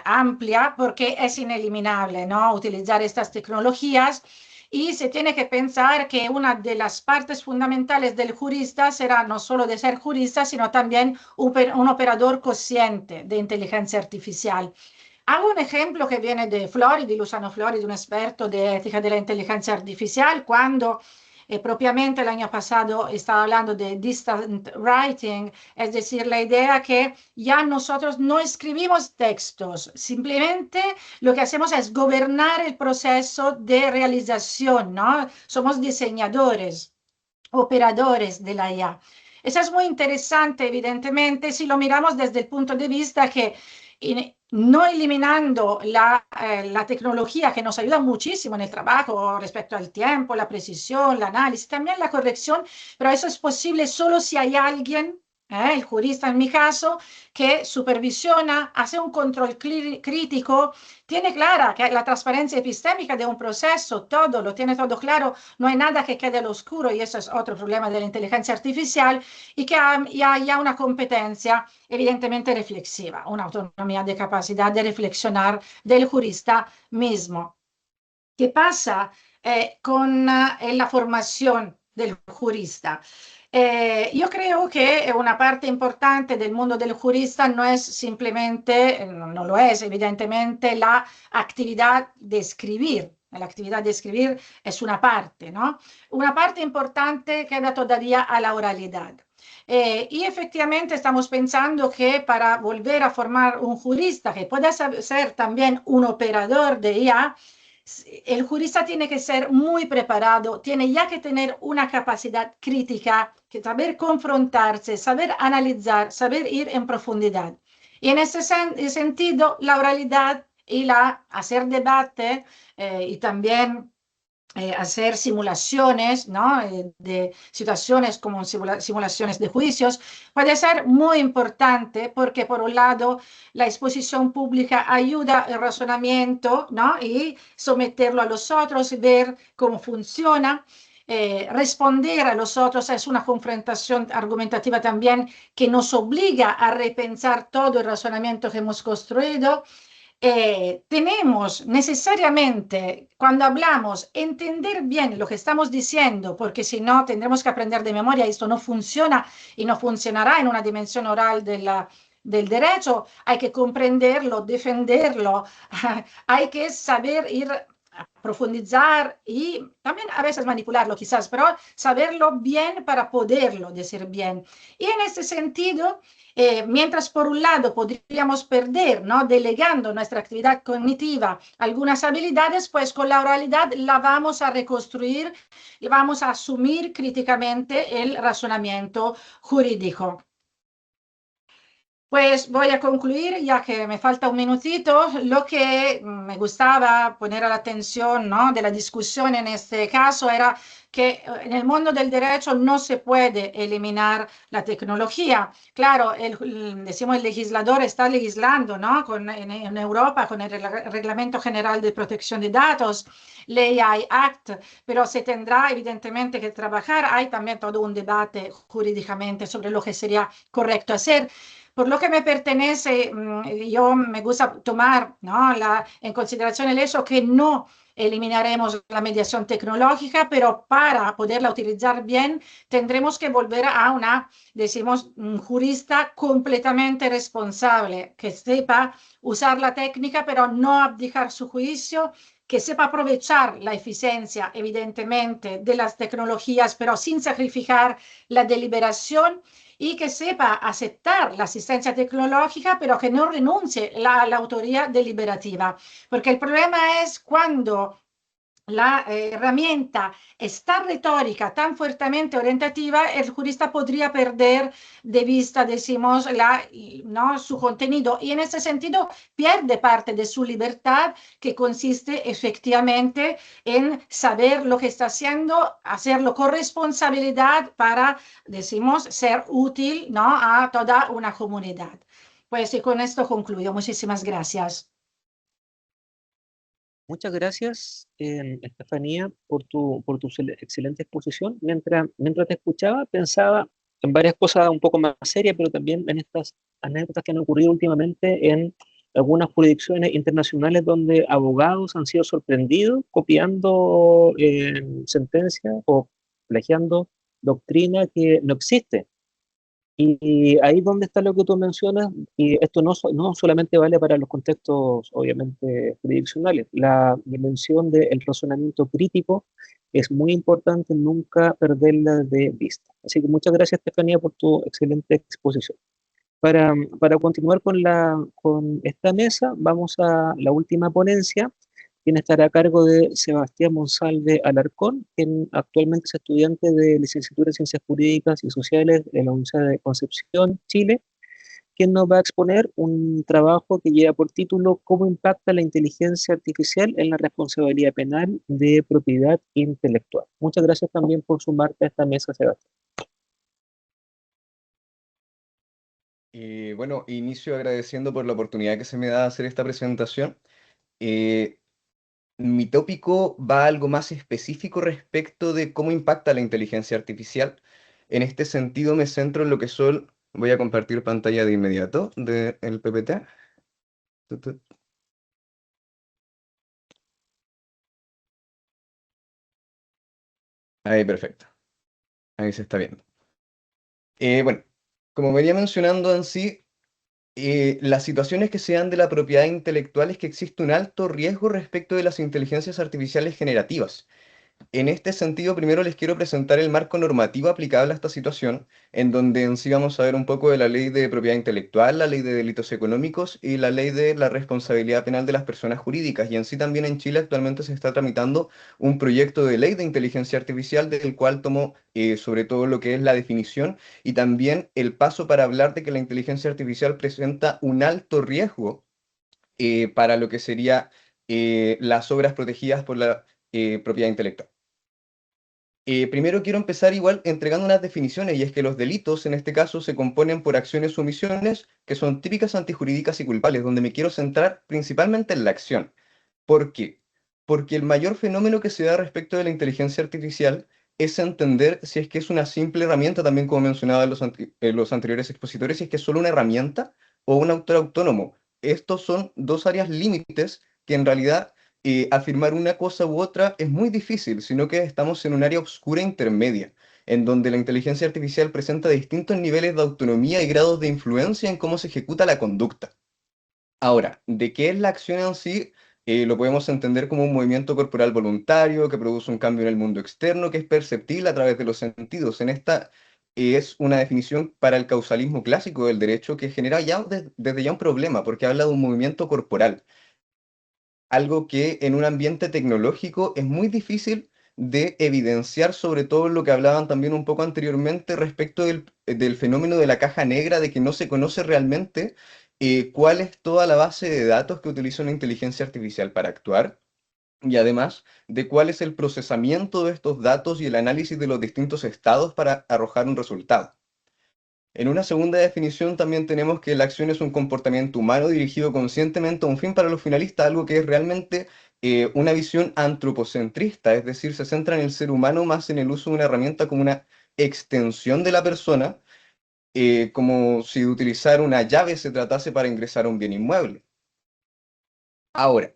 amplia, porque es ineliminable, ¿no? Utilizar estas tecnologías y se tiene que pensar que una de las partes fundamentales del jurista será no solo de ser jurista, sino también un operador consciente de inteligencia artificial. Hago un ejemplo que viene de Floridi, Luciano Floridi, un experto de ética de la inteligencia artificial, cuando propiamente el año pasado estaba hablando de distant writing, es decir, la idea que ya nosotros no escribimos textos, simplemente lo que hacemos es gobernar el proceso de realización, ¿no? Somos diseñadores, operadores de la IA. Eso es muy interesante, evidentemente, si lo miramos desde el punto de vista que no eliminando la tecnología que nos ayuda muchísimo en el trabajo respecto al tiempo, la precisión, el análisis, también la corrección, pero eso es posible solo si hay alguien, el jurista en mi caso, que supervisiona, hace un control crítico, tiene clara que la transparencia epistémica de un proceso, todo, lo tiene todo claro, no hay nada que quede al oscuro y eso es otro problema de la inteligencia artificial y que haya una competencia evidentemente reflexiva, una autonomía de capacidad de reflexionar del jurista mismo. ¿Qué pasa con la formación del jurista? Yo creo que una parte importante del mundo del jurista no es simplemente, no lo es evidentemente, la actividad de escribir. La actividad de escribir es una parte, ¿no? Una parte importante queda todavía a la oralidad. Y efectivamente estamos pensando que para volver a formar un jurista que pueda ser también un operador de IA, el jurista tiene que ser muy preparado, tiene ya que tener una capacidad crítica, que saber confrontarse, saber analizar, saber ir en profundidad. Y en ese sentido, la oralidad y hacer debate y también hacer simulaciones, ¿no? De situaciones como simulaciones de juicios, puede ser muy importante porque, por un lado, la exposición pública ayuda al razonamiento, ¿no? Y someterlo a los otros, ver cómo funciona. Responder a los otros es una confrontación argumentativa también que nos obliga a repensar todo el razonamiento que hemos construido. Tenemos necesariamente, cuando hablamos, entender bien lo que estamos diciendo, porque si no tendremos que aprender de memoria, esto no funciona y no funcionará en una dimensión oral del derecho, hay que comprenderlo, defenderlo, hay que saber ir a profundizar y también a veces manipularlo quizás, pero saberlo bien para poderlo decir bien. Y en ese sentido, mientras por un lado podríamos perder, ¿no? Delegando nuestra actividad cognitiva algunas habilidades, pues con la oralidad la vamos a reconstruir y vamos a asumir críticamente el razonamiento jurídico. Pues voy a concluir, ya que me falta un minutito. Lo que me gustaba poner a la atención, ¿no? De la discusión en este caso era que en el mundo del derecho no se puede eliminar la tecnología. Claro, decimos el legislador está legislando, ¿no? En Europa con el Reglamento General de Protección de Datos, Ley AI Act, pero se tendrá evidentemente que trabajar. Hay también todo un debate jurídicamente sobre lo que sería correcto hacer. Por lo que me pertenece, yo me gusta tomar, ¿no?, en consideración el hecho que no eliminaremos la mediación tecnológica, pero para poderla utilizar bien tendremos que volver a decimos, un jurista completamente responsable, que sepa usar la técnica, pero no abdicar su juicio, que sepa aprovechar la eficiencia, evidentemente, de las tecnologías, pero sin sacrificar la deliberación, y que sepa aceptar la asistencia tecnológica, pero que no renuncie a la autoría deliberativa. Porque el problema es cuando la herramienta es tan retórica, tan fuertemente orientativa, el jurista podría perder de vista, decimos, ¿no?, su contenido, y en ese sentido pierde parte de su libertad, que consiste efectivamente en saber lo que está haciendo, hacerlo con responsabilidad para, decimos, ser útil, ¿no?, a toda una comunidad. Pues y con esto concluyo. Muchísimas gracias. Muchas gracias, Estefanía, por tu excelente exposición. Mientras te escuchaba, pensaba en varias cosas un poco más serias, pero también en estas anécdotas que han ocurrido últimamente en algunas jurisdicciones internacionales donde abogados han sido sorprendidos copiando sentencias o plagiando doctrina que no existe. Y ahí donde está lo que tú mencionas, y esto no solamente vale para los contextos, obviamente, jurisdiccionales. La dimensión del razonamiento crítico es muy importante, nunca perderla de vista. Así que muchas gracias, Estefanía, por tu excelente exposición. Para continuar con esta mesa, vamos a la última ponencia, quien estará a cargo de Sebastián Monsalve Alarcón, quien actualmente es estudiante de licenciatura en Ciencias Jurídicas y Sociales en la Universidad de Concepción, Chile, quien nos va a exponer un trabajo que lleva por título ¿Cómo impacta la inteligencia artificial en la responsabilidad penal de propiedad intelectual? Muchas gracias también por sumarte a esta mesa, Sebastián. Y bueno, inicio agradeciendo por la oportunidad que se me da de hacer esta presentación. Mi tópico va a algo más específico respecto de cómo impacta la inteligencia artificial. En este sentido me centro en lo que son, voy a compartir pantalla de inmediato del PPT. Tut, tut. Ahí, perfecto. Ahí se está viendo. Bueno, como venía mencionando en sí, las situaciones que se dan de la propiedad intelectual es que existe un alto riesgo respecto de las inteligencias artificiales generativas. En este sentido, primero les quiero presentar el marco normativo aplicable a esta situación, en donde en sí vamos a ver un poco de la ley de propiedad intelectual, la ley de delitos económicos y la ley de la responsabilidad penal de las personas jurídicas. Y en sí también en Chile actualmente se está tramitando un proyecto de ley de inteligencia artificial, del cual tomo sobre todo lo que es la definición y también el paso para hablar de que la inteligencia artificial presenta un alto riesgo para lo que sería las obras protegidas por la propiedad intelectual. Primero quiero empezar igual entregando unas definiciones, y es que los delitos en este caso se componen por acciones o omisiones que son típicas, antijurídicas y culpables, donde me quiero centrar principalmente en la acción. ¿Por qué? Porque el mayor fenómeno que se da respecto de la inteligencia artificial es entender si es que es una simple herramienta, también como mencionaba en los anteriores expositores, si es que es solo una herramienta o un autor autónomo. Estos son dos áreas límites que en realidad afirmar una cosa u otra es muy difícil, sino que estamos en un área oscura intermedia, en donde la inteligencia artificial presenta distintos niveles de autonomía y grados de influencia en cómo se ejecuta la conducta. Ahora, ¿de qué es la acción en sí? Lo podemos entender como un movimiento corporal voluntario que produce un cambio en el mundo externo que es perceptible a través de los sentidos. En esta es una definición para el causalismo clásico del derecho que genera ya desde ya un problema, porque habla de un movimiento corporal, algo que en un ambiente tecnológico es muy difícil de evidenciar, sobre todo lo que hablaban también un poco anteriormente respecto del fenómeno de la caja negra, de que no se conoce realmente cuál es toda la base de datos que utiliza una inteligencia artificial para actuar. y además de cuál es el procesamiento de estos datos y el análisis de los distintos estados para arrojar un resultado. En una segunda definición también tenemos que la acción es un comportamiento humano dirigido conscientemente a un fin para los finalistas, algo que es realmente una visión antropocentrista, es decir, se centra en el ser humano más en el uso de una herramienta como una extensión de la persona, como si de utilizar una llave se tratase para ingresar a un bien inmueble. Ahora,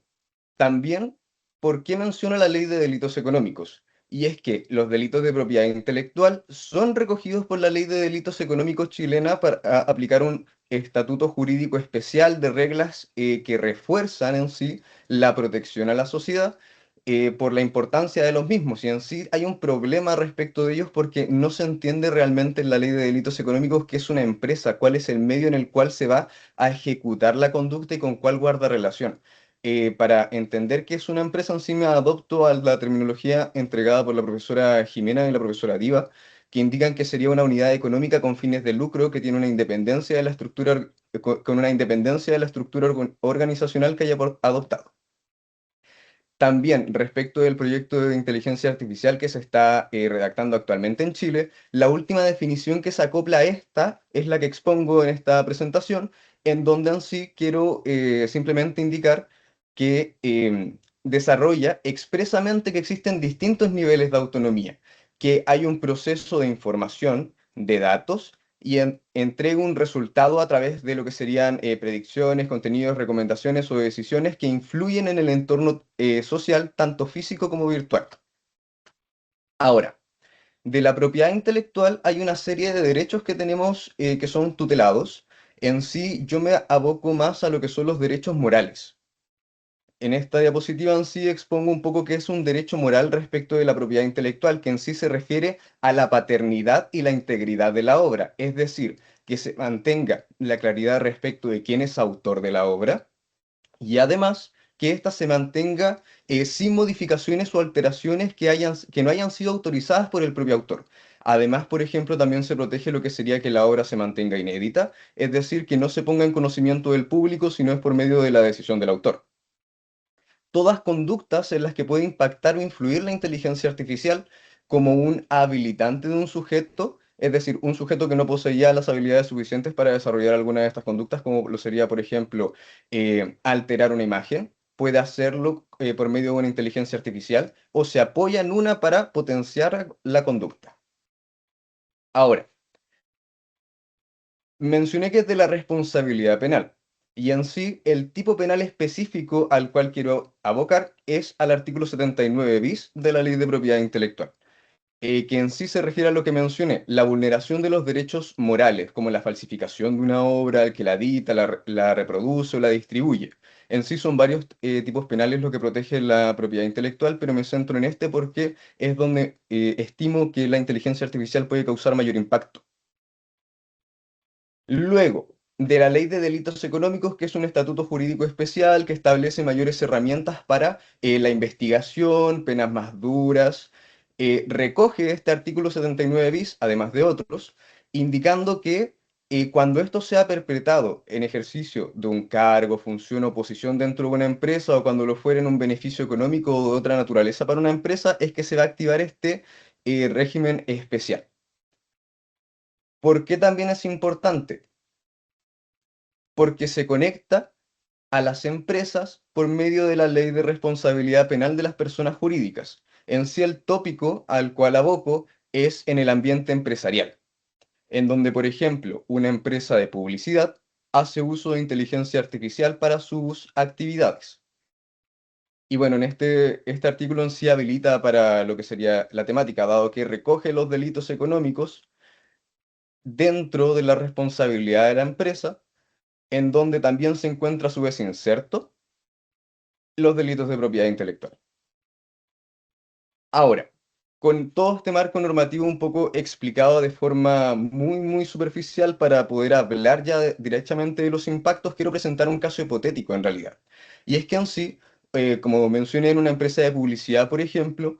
también, ¿por qué menciono la ley de delitos económicos? Y es que los delitos de propiedad intelectual son recogidos por la ley de delitos económicos chilena para aplicar un estatuto jurídico especial de reglas que refuerzan en sí la protección a la sociedad por la importancia de los mismos. Y en sí hay un problema respecto de ellos porque no se entiende realmente en la ley de delitos económicos qué es una empresa, cuál es el medio en el cual se va a ejecutar la conducta y con cuál guarda relación. Para entender qué es una empresa en sí me adopto a la terminología entregada por la profesora Jimena y la profesora Diva, que indican que sería una unidad económica con fines de lucro que tiene una independencia de la estructura, con una independencia de la estructura organizacional que haya adoptado. También, respecto del proyecto de inteligencia artificial que se está redactando actualmente en Chile, la última definición que se acopla a esta es la que expongo en esta presentación, en donde en sí quiero simplemente indicar que desarrolla expresamente que existen distintos niveles de autonomía, que hay un proceso de información de datos y entrega un resultado a través de lo que serían predicciones, contenidos, recomendaciones o decisiones que influyen en el entorno social, tanto físico como virtual. Ahora, de la propiedad intelectual hay una serie de derechos que tenemos que son tutelados. En sí, yo me aboco más a lo que son los derechos morales. En esta diapositiva en sí expongo un poco qué es un derecho moral respecto de la propiedad intelectual, que en sí se refiere a la paternidad y la integridad de la obra, es decir, que se mantenga la claridad respecto de quién es autor de la obra y además que ésta se mantenga sin modificaciones o alteraciones que no hayan sido autorizadas por el propio autor. Además, por ejemplo, también se protege lo que sería que la obra se mantenga inédita, es decir, que no se ponga en conocimiento del público si no es por medio de la decisión del autor. Todas conductas en las que puede impactar o influir la inteligencia artificial como un habilitante de un sujeto, es decir, un sujeto que no poseía las habilidades suficientes para desarrollar alguna de estas conductas, como lo sería, por ejemplo, alterar una imagen, puede hacerlo por medio de una inteligencia artificial o se apoya en una para potenciar la conducta. Ahora, mencioné que es de la responsabilidad penal. Y en sí, el tipo penal específico al cual quiero abocar es al artículo 79 bis de la Ley de Propiedad Intelectual, que en sí se refiere a lo que mencioné, la vulneración de los derechos morales, como la falsificación de una obra, el que la edita, la reproduce o la distribuye. En sí son varios tipos penales lo que protege la propiedad intelectual, pero me centro en este porque es donde estimo que la inteligencia artificial puede causar mayor impacto. Luego, de la Ley de Delitos Económicos, que es un estatuto jurídico especial que establece mayores herramientas para la investigación, penas más duras, recoge este artículo 79 bis, además de otros, indicando que cuando esto sea perpetrado en ejercicio de un cargo, función o posición dentro de una empresa o cuando lo fuera en un beneficio económico o de otra naturaleza para una empresa, es que se va a activar este régimen especial. ¿Por qué también es importante? Porque se conecta a las empresas por medio de la Ley de Responsabilidad Penal de las Personas Jurídicas. En sí, el tópico al cual aboco es en el ambiente empresarial, en donde, por ejemplo, una empresa de publicidad hace uso de inteligencia artificial para sus actividades. Y bueno, en este artículo en sí habilita para lo que sería la temática, dado que recoge los delitos económicos dentro de la responsabilidad de la empresa, en donde también se encuentra a su vez inserto los delitos de propiedad intelectual. Ahora, con todo este marco normativo un poco explicado de forma muy superficial para poder hablar ya directamente de los impactos, quiero presentar un caso hipotético en realidad. Y es que en sí, como mencioné en una empresa de publicidad, por ejemplo,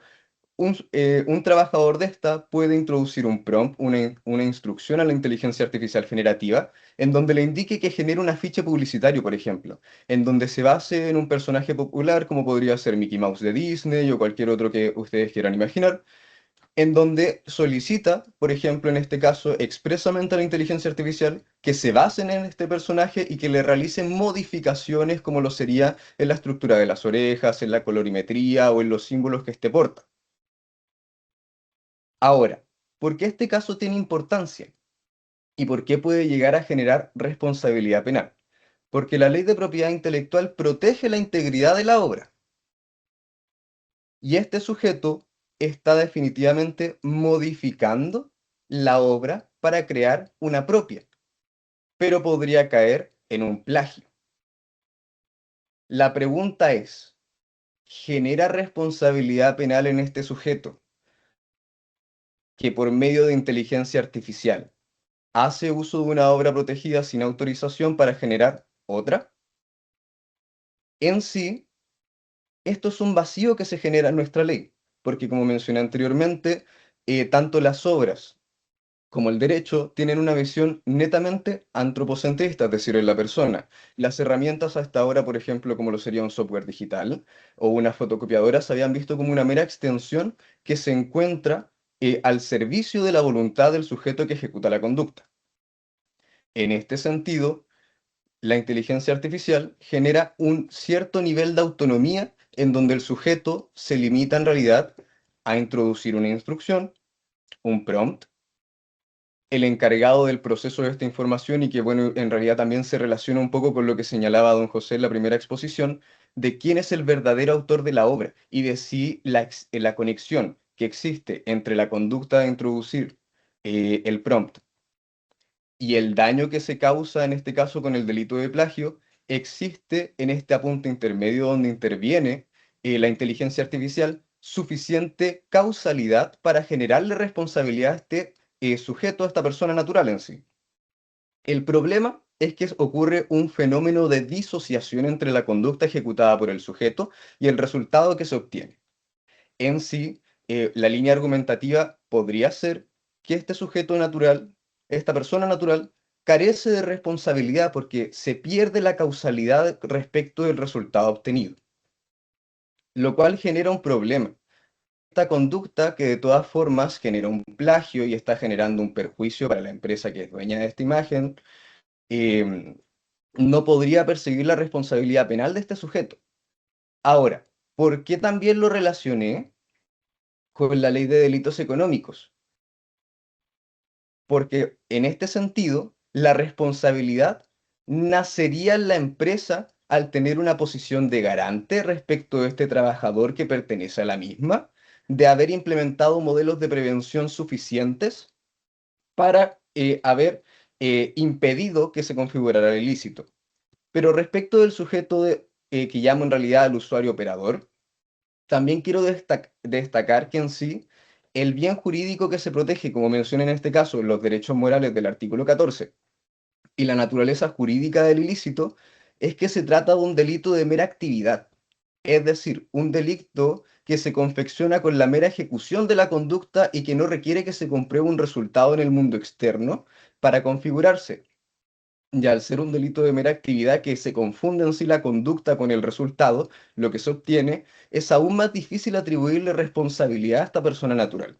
un trabajador de esta puede introducir un prompt, una instrucción a la inteligencia artificial generativa, en donde le indique que genere un afiche publicitario, por ejemplo, en donde se base en un personaje popular, como podría ser Mickey Mouse de Disney o cualquier otro que ustedes quieran imaginar, en donde solicita, por ejemplo, en este caso, expresamente a la inteligencia artificial que se basen en este personaje y que le realicen modificaciones como lo sería en la estructura de las orejas, en la colorimetría o en los símbolos que este porta. Ahora, ¿por qué este caso tiene importancia? ¿Y por qué puede llegar a generar responsabilidad penal? Porque la ley de propiedad intelectual protege la integridad de la obra. Y este sujeto está definitivamente modificando la obra para crear una propia, pero podría caer en un plagio. La pregunta es, ¿genera responsabilidad penal en este sujeto que por medio de inteligencia artificial hace uso de una obra protegida sin autorización para generar otra? En sí, esto es un vacío que se genera en nuestra ley, porque como mencioné anteriormente, tanto las obras como el derecho tienen una visión netamente antropocentrista, es decir, en la persona. Las herramientas hasta ahora, por ejemplo, como lo sería un software digital o una fotocopiadora, se habían visto como una mera extensión que se encuentra al servicio de la voluntad del sujeto que ejecuta la conducta. En este sentido, la inteligencia artificial genera un cierto nivel de autonomía en donde el sujeto se limita en realidad a introducir una instrucción, un prompt, el encargado del proceso de esta información y que, bueno, en realidad también se relaciona un poco con lo que señalaba don José en la primera exposición, de quién es el verdadero autor de la obra y de si la conexión que existe entre la conducta de introducir el prompt y el daño que se causa en este caso con el delito de plagio, existe en este punto intermedio donde interviene la inteligencia artificial suficiente causalidad para generarle responsabilidad a este sujeto, a esta persona natural en sí. El problema es que ocurre un fenómeno de disociación entre la conducta ejecutada por el sujeto y el resultado que se obtiene. En sí, la línea argumentativa podría ser que este sujeto natural, esta persona natural, carece de responsabilidad porque se pierde la causalidad respecto del resultado obtenido, lo cual genera un problema. Esta conducta que de todas formas genera un plagio y está generando un perjuicio para la empresa que es dueña de esta imagen, no podría perseguir la responsabilidad penal de este sujeto. Ahora, ¿por qué también lo relacioné con la ley de delitos económicos? Porque en este sentido, la responsabilidad nacería en la empresa al tener una posición de garante respecto de este trabajador que pertenece a la misma, de haber implementado modelos de prevención suficientes para haber impedido que se configurara el ilícito. Pero respecto del sujeto que llamo en realidad al usuario operador, también quiero destacar que en sí el bien jurídico que se protege, como menciona en este caso, los derechos morales del artículo 14 y la naturaleza jurídica del ilícito, es que se trata de un delito de mera actividad, es decir, un delito que se confecciona con la mera ejecución de la conducta y que no requiere que se compruebe un resultado en el mundo externo para configurarse. Y al ser un delito de mera actividad que se confunde en sí la conducta con el resultado, lo que se obtiene, es aún más difícil atribuirle responsabilidad a esta persona natural.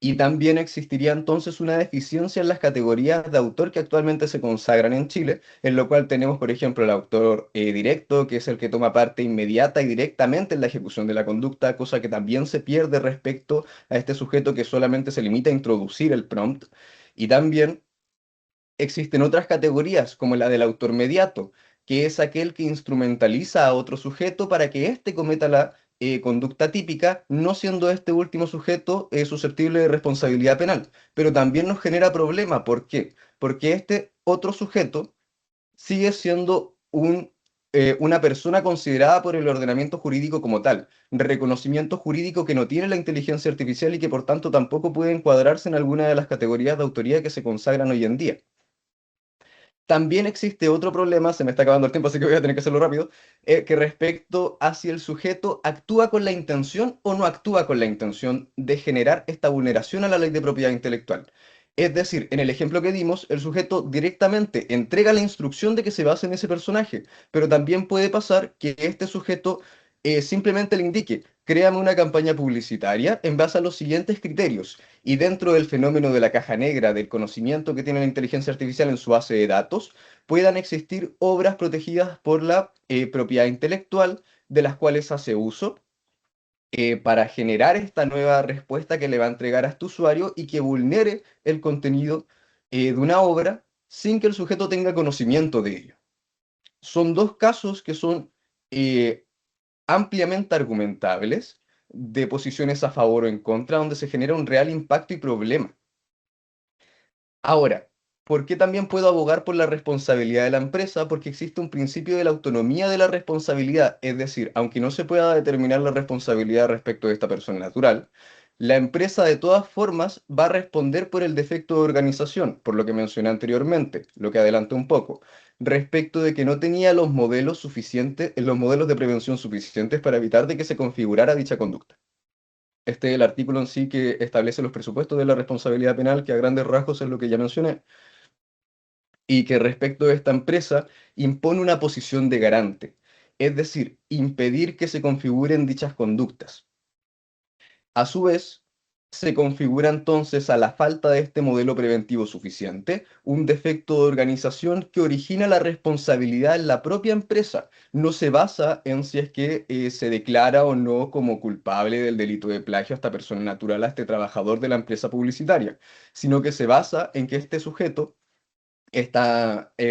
Y también existiría entonces una deficiencia en las categorías de autor que actualmente se consagran en Chile, en lo cual tenemos, por ejemplo, el autor directo, que es el que toma parte inmediata y directamente en la ejecución de la conducta, cosa que también se pierde respecto a este sujeto que solamente se limita a introducir el prompt. Y también existen otras categorías, como la del autor mediato, que es aquel que instrumentaliza a otro sujeto para que éste cometa la conducta típica, no siendo este último sujeto susceptible de responsabilidad penal. Pero también nos genera problema. ¿Por qué? Porque este otro sujeto sigue siendo una persona considerada por el ordenamiento jurídico como tal, reconocimiento jurídico que no tiene la inteligencia artificial y que por tanto tampoco puede encuadrarse en alguna de las categorías de autoría que se consagran hoy en día. También existe otro problema, se me está acabando el tiempo, así que voy a tener que hacerlo rápido, que respecto a si el sujeto actúa con la intención o no actúa con la intención de generar esta vulneración a la ley de propiedad intelectual. Es decir, en el ejemplo que dimos, el sujeto directamente entrega la instrucción de que se base en ese personaje, pero también puede pasar que este sujeto simplemente le indique, créame una campaña publicitaria en base a los siguientes criterios. Y dentro del fenómeno de la caja negra, del conocimiento que tiene la inteligencia artificial en su base de datos, puedan existir obras protegidas por la propiedad intelectual de las cuales hace uso para generar esta nueva respuesta que le va a entregar a este usuario y que vulnere el contenido de una obra sin que el sujeto tenga conocimiento de ello. Son dos casos que son eh, ampliamente argumentables de posiciones a favor o en contra, donde se genera un real impacto y problema. Ahora, ¿por qué también puedo abogar por la responsabilidad de la empresa? Porque existe un principio de la autonomía de la responsabilidad, es decir, aunque no se pueda determinar la responsabilidad respecto de esta persona natural, la empresa de todas formas va a responder por el defecto de organización, por lo que mencioné anteriormente, lo que adelanté un poco, respecto de que no tenía los modelos suficientes, los modelos de prevención suficientes para evitar de que se configurara dicha conducta. Este es el artículo en sí que establece los presupuestos de la responsabilidad penal, que a grandes rasgos es lo que ya mencioné, y que respecto de esta empresa impone una posición de garante, es decir, impedir que se configuren dichas conductas. A su vez, se configura entonces a la falta de este modelo preventivo suficiente un defecto de organización que origina la responsabilidad en la propia empresa. No se basa en si es que se declara o no como culpable del delito de plagio a esta persona natural, a este trabajador de la empresa publicitaria, sino que se basa en que este sujeto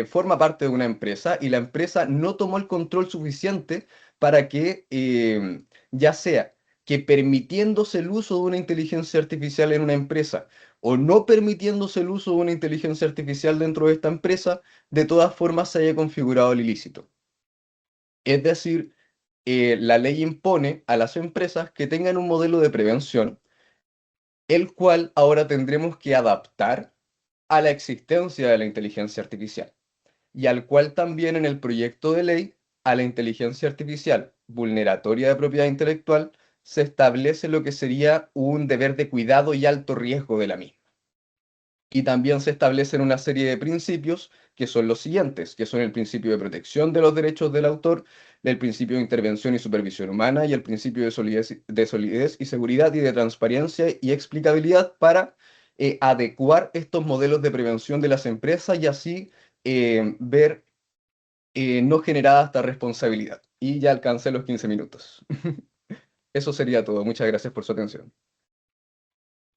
forma parte de una empresa y la empresa no tomó el control suficiente para que, ya sea que permitiéndose el uso de una inteligencia artificial en una empresa o no permitiéndose el uso de una inteligencia artificial dentro de esta empresa, de todas formas se haya configurado el ilícito. Es decir, la ley impone a las empresas que tengan un modelo de prevención, el cual ahora tendremos que adaptar a la existencia de la inteligencia artificial y al cual también en el proyecto de ley a la inteligencia artificial vulneratoria de propiedad intelectual se establece lo que sería un deber de cuidado y alto riesgo de la misma. Y también se establecen una serie de principios que son los siguientes, que son el principio de protección de los derechos del autor, el principio de intervención y supervisión humana y el principio de solidez y seguridad y de transparencia y explicabilidad para adecuar estos modelos de prevención de las empresas y así ver no generada esta responsabilidad. Y ya alcancé los 15 minutos. Eso sería todo. Muchas gracias por su atención.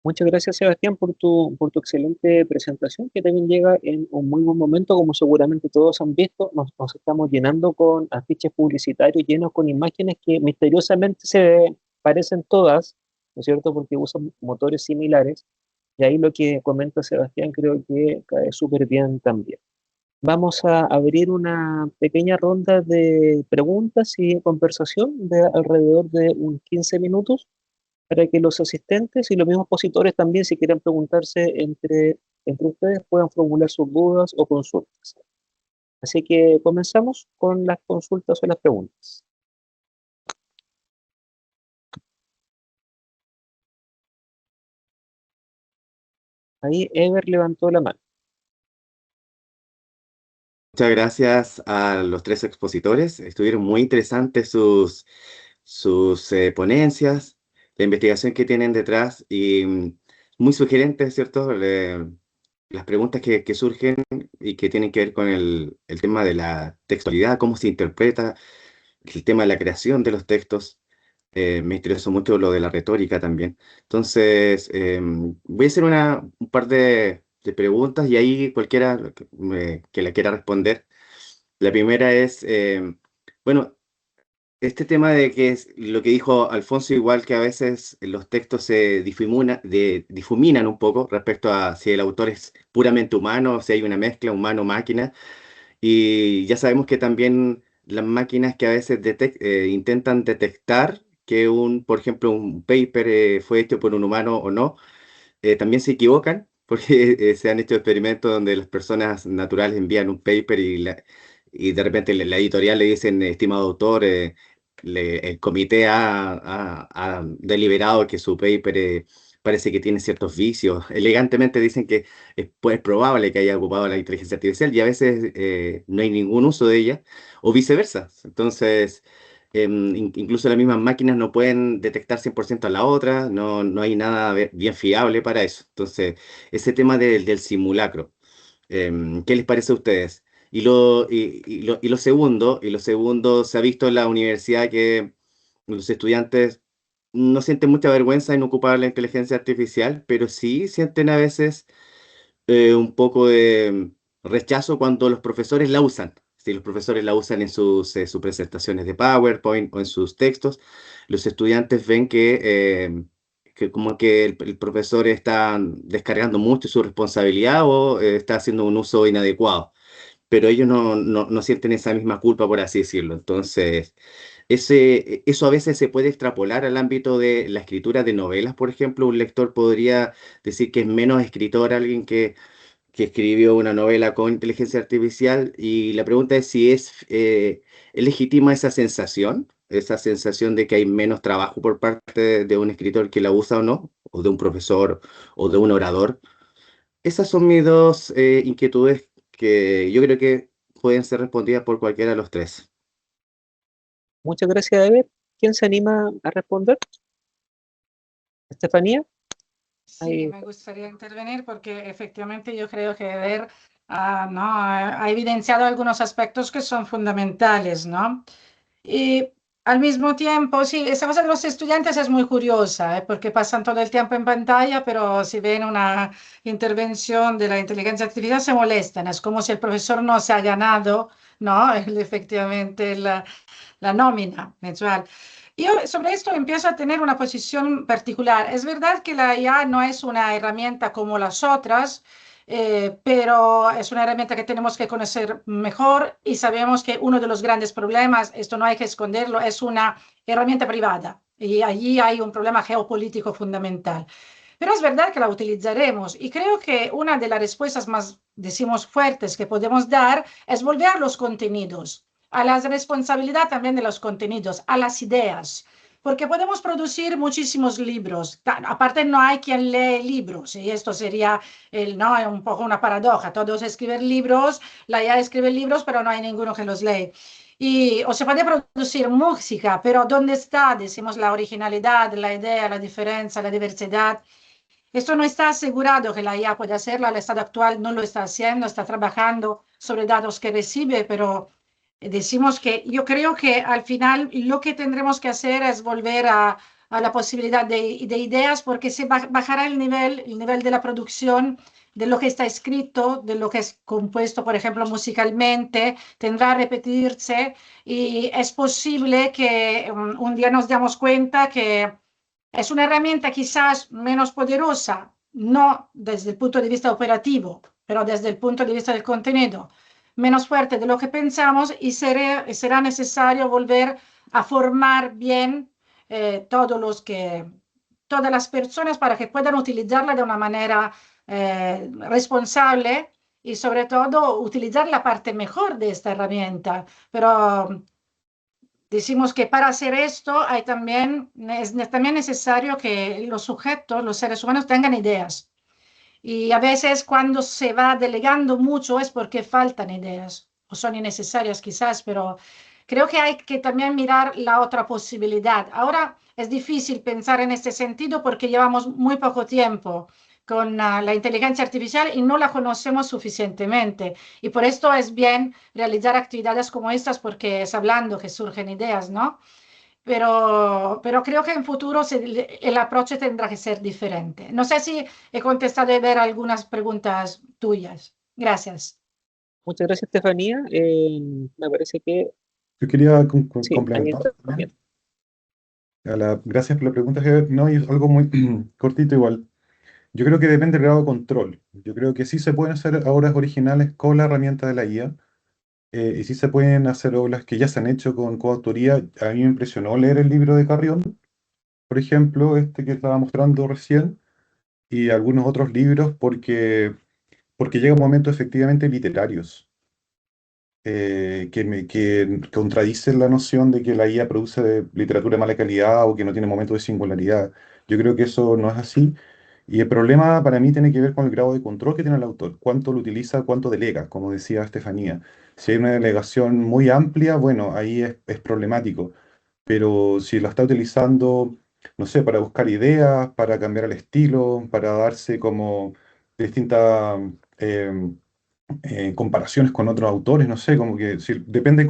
Muchas gracias, Sebastián, por tu excelente presentación, que también llega en un muy buen momento, como seguramente todos han visto. Nos estamos llenando con afiches publicitarios llenos con imágenes que misteriosamente se parecen todas, ¿no es cierto? Porque usan motores similares. Y ahí lo que comenta Sebastián creo que cae súper bien también. Vamos a abrir una pequeña ronda de preguntas y conversación de alrededor de unos 15 minutos para que los asistentes y los mismos expositores también, si quieren preguntarse entre ustedes, puedan formular sus dudas o consultas. Así que comenzamos con las consultas o las preguntas. Ahí Ever levantó la mano. Muchas gracias a los tres expositores. Estuvieron muy interesantes sus ponencias, la investigación que tienen detrás y muy sugerentes, ¿cierto? Las preguntas que surgen y que tienen que ver con el tema de la textualidad, cómo se interpreta, el tema de la creación de los textos. Me interesó mucho lo de la retórica también. Entonces, voy a hacer un par de preguntas y ahí cualquiera que la quiera responder. La primera es, bueno, este tema de que es lo que dijo Alfonso, igual que a veces los textos se difuminan un poco respecto a si el autor es puramente humano, si hay una mezcla humano-máquina. Y ya sabemos que también las máquinas que a veces intentan detectar que por ejemplo, un paper fue hecho por un humano o no, también se equivocan. porque se han hecho experimentos donde las personas naturales envían un paper y de repente la editorial le dicen, estimado autor, el comité ha deliberado que su paper parece que tiene ciertos vicios. Elegantemente dicen que es probable que haya ocupado la inteligencia artificial y a veces no hay ningún uso de ella, o viceversa. Entonces, incluso las mismas máquinas no pueden detectar 100% a la otra, no hay nada bien fiable para eso. Entonces, ese tema del simulacro, ¿qué les parece a ustedes? Y lo segundo, se ha visto en la universidad que los estudiantes no sienten mucha vergüenza en ocupar la inteligencia artificial, pero sí sienten a veces un poco de rechazo cuando los profesores la usan. Si los profesores la usan en sus presentaciones de PowerPoint o en sus textos, los estudiantes ven que como que el profesor está descargando mucho su responsabilidad o está haciendo un uso inadecuado, pero ellos no sienten esa misma culpa, por así decirlo. Entonces, eso a veces se puede extrapolar al ámbito de la escritura de novelas, por ejemplo. Un lector podría decir que es menos escritor alguien que escribió una novela con inteligencia artificial, y la pregunta es si ¿es legítima esa sensación de que hay menos trabajo por parte de un escritor que la usa o no, o de un profesor o de un orador. Esas son mis dos inquietudes que yo creo que pueden ser respondidas por cualquiera de los tres. Muchas gracias, Ever. ¿Quién se anima a responder? ¿Estefanía? Sí, Ahí. me gustaría intervenir porque efectivamente yo creo que ver, ¿no? Ha evidenciado algunos aspectos que son fundamentales, ¿no? Y al mismo tiempo, sí, esa cosa de los estudiantes es muy curiosa, porque pasan todo el tiempo en pantalla, pero si ven una intervención de la inteligencia artificial se molestan. Es como si el profesor no se ha ganado, ¿no? Efectivamente la nómina mensual. Yo sobre esto empiezo a tener una posición particular. Es verdad que la IA no es una herramienta como las otras, pero es una herramienta que tenemos que conocer mejor y sabemos que uno de los grandes problemas, esto no hay que esconderlo, es una herramienta privada y allí hay un problema geopolítico fundamental. Pero es verdad que la utilizaremos y creo que una de las respuestas más, decimos, fuertes que podemos dar es volver a los contenidos, a la responsabilidad también de los contenidos, a las ideas, porque podemos producir muchísimos libros. Aparte, no hay quien lee libros, y esto sería no, un poco una paradoja. Todos escriben libros, la IA escribe libros, pero no hay ninguno que los lee. O se puede producir música, pero ¿dónde está, decimos, la originalidad, la idea, la diferencia, la diversidad? Esto no está asegurado que la IA pueda hacerlo, el estado actual no lo está haciendo, está trabajando sobre datos que recibe, pero decimos que yo creo que al final lo que tendremos que hacer es volver a la posibilidad de ideas, porque se bajará el nivel de la producción, de lo que está escrito, de lo que es compuesto, por ejemplo, musicalmente, tendrá a repetirse y es posible que un día nos damos cuenta que es una herramienta quizás menos poderosa, no desde el punto de vista operativo, pero desde el punto de vista del contenido, menos fuerte de lo que pensamos y será necesario volver a formar bien todas las personas para que puedan utilizarla de una manera responsable y sobre todo utilizar la parte mejor de esta herramienta. Pero decimos que para hacer esto es también necesario que los sujetos, los seres humanos, tengan ideas. Y a veces cuando se va delegando mucho es porque faltan ideas o son innecesarias quizás, pero creo que hay que también mirar la otra posibilidad. Ahora es difícil pensar en este sentido porque llevamos muy poco tiempo con la inteligencia artificial y no la conocemos suficientemente. Y por esto es bien realizar actividades como estas porque es hablando que surgen ideas, ¿no? Pero creo que en futuro el approach tendrá que ser diferente. No sé si he contestado de ver algunas preguntas tuyas. Gracias. Muchas gracias, Estefanía. Me parece que Yo quería sí, ahí complementar está también. bien. Gracias por la pregunta, Heber. No, y es algo muy cortito igual. Yo creo que depende del grado de control. Yo creo que sí se pueden hacer obras originales con la herramienta de la IA, y sí se pueden hacer obras que ya se han hecho con coautoría. A mí me impresionó leer el libro de Carrión, por ejemplo, este que estaba mostrando recién, y algunos otros libros porque llega un momento efectivamente literarios que contradicen la noción de que la IA produce literatura de mala calidad o que no tiene momentos de singularidad. Yo creo que eso no es así. Y el problema para mí tiene que ver con el grado de control que tiene el autor, cuánto lo utiliza, cuánto delega, como decía Estefanía. Si hay una delegación muy amplia, bueno, ahí es problemático. Pero si lo está utilizando, no sé, para buscar ideas, para cambiar el estilo, para darse como distintas comparaciones con otros autores, no sé, como que depende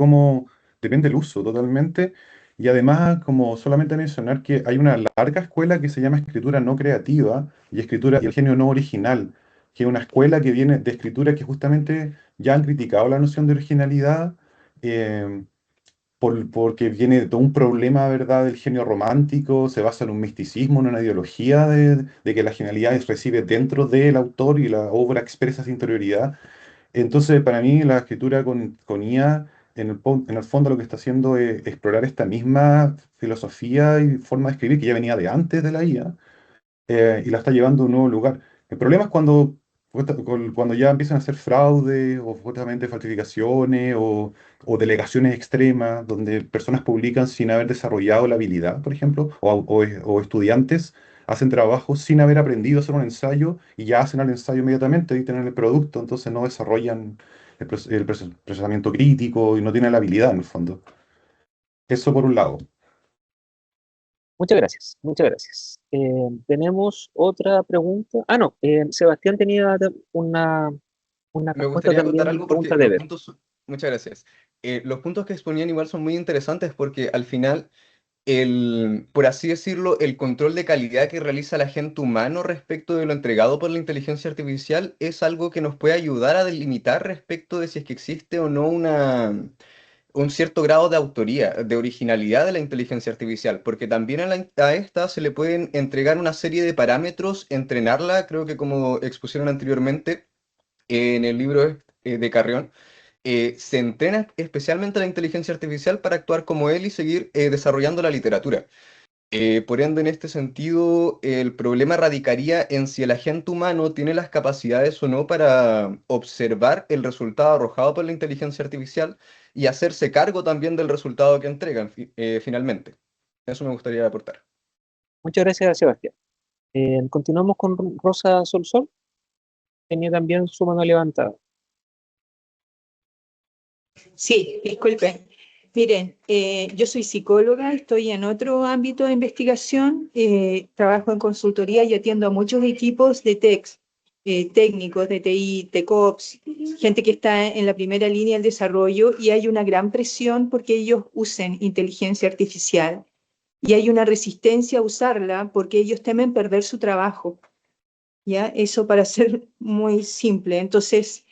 depende el uso totalmente. Y además, como solamente mencionar que hay una larga escuela que se llama escritura no creativa y el genio no original, que es una escuela que viene de escritura que justamente ya han criticado la noción de originalidad, eh, porque viene de todo un problema, ¿verdad?, del genio romántico, se basa en un misticismo, en una ideología de que la genialidad reside dentro del autor y la obra expresa esa interioridad. Entonces, para mí, la escritura con IA, en el fondo lo que está haciendo es explorar esta misma filosofía y forma de escribir que ya venía de antes de la IA, y la está llevando a un nuevo lugar. El problema es cuando ya empiezan a hacer fraude o justamente falsificaciones o delegaciones extremas, donde personas publican sin haber desarrollado la habilidad, por ejemplo, o estudiantes hacen trabajos sin haber aprendido a hacer un ensayo y ya hacen el ensayo inmediatamente y tienen el producto, entonces no desarrollan el procesamiento crítico y no tienen la habilidad en el fondo. Eso por un lado. Muchas gracias, muchas gracias. Tenemos otra pregunta. Ah, no, Sebastián tenía una Me respuesta gustaría también acotar a una algo porque pregunta de los Ver. puntos, muchas gracias. Los puntos que exponían igual son muy interesantes porque al final por así decirlo, el control de calidad que realiza el agente humano respecto de lo entregado por la inteligencia artificial es algo que nos puede ayudar a delimitar respecto de si es que existe o no un cierto grado de autoría, de originalidad de la inteligencia artificial, porque también a esta se le pueden entregar una serie de parámetros, entrenarla, creo que como expusieron anteriormente en el libro de Carrión, se entrena especialmente la inteligencia artificial para actuar como él y seguir desarrollando la literatura. Por ende, en este sentido, el problema radicaría en si el agente humano tiene las capacidades o no para observar el resultado arrojado por la inteligencia artificial y hacerse cargo también del resultado que entregan finalmente. Eso me gustaría aportar. Muchas gracias, Sebastián. Continuamos con Rosa Solsol. Tenía también su mano levantada. Sí, disculpen. Miren, yo soy psicóloga, estoy en otro ámbito de investigación, trabajo en consultoría y atiendo a muchos equipos de techs, técnicos de TI, TecOps, gente que está en la primera línea del desarrollo y hay una gran presión porque ellos usen inteligencia artificial y hay una resistencia a usarla porque ellos temen perder su trabajo. ¿Ya? Eso para ser muy simple. Entonces,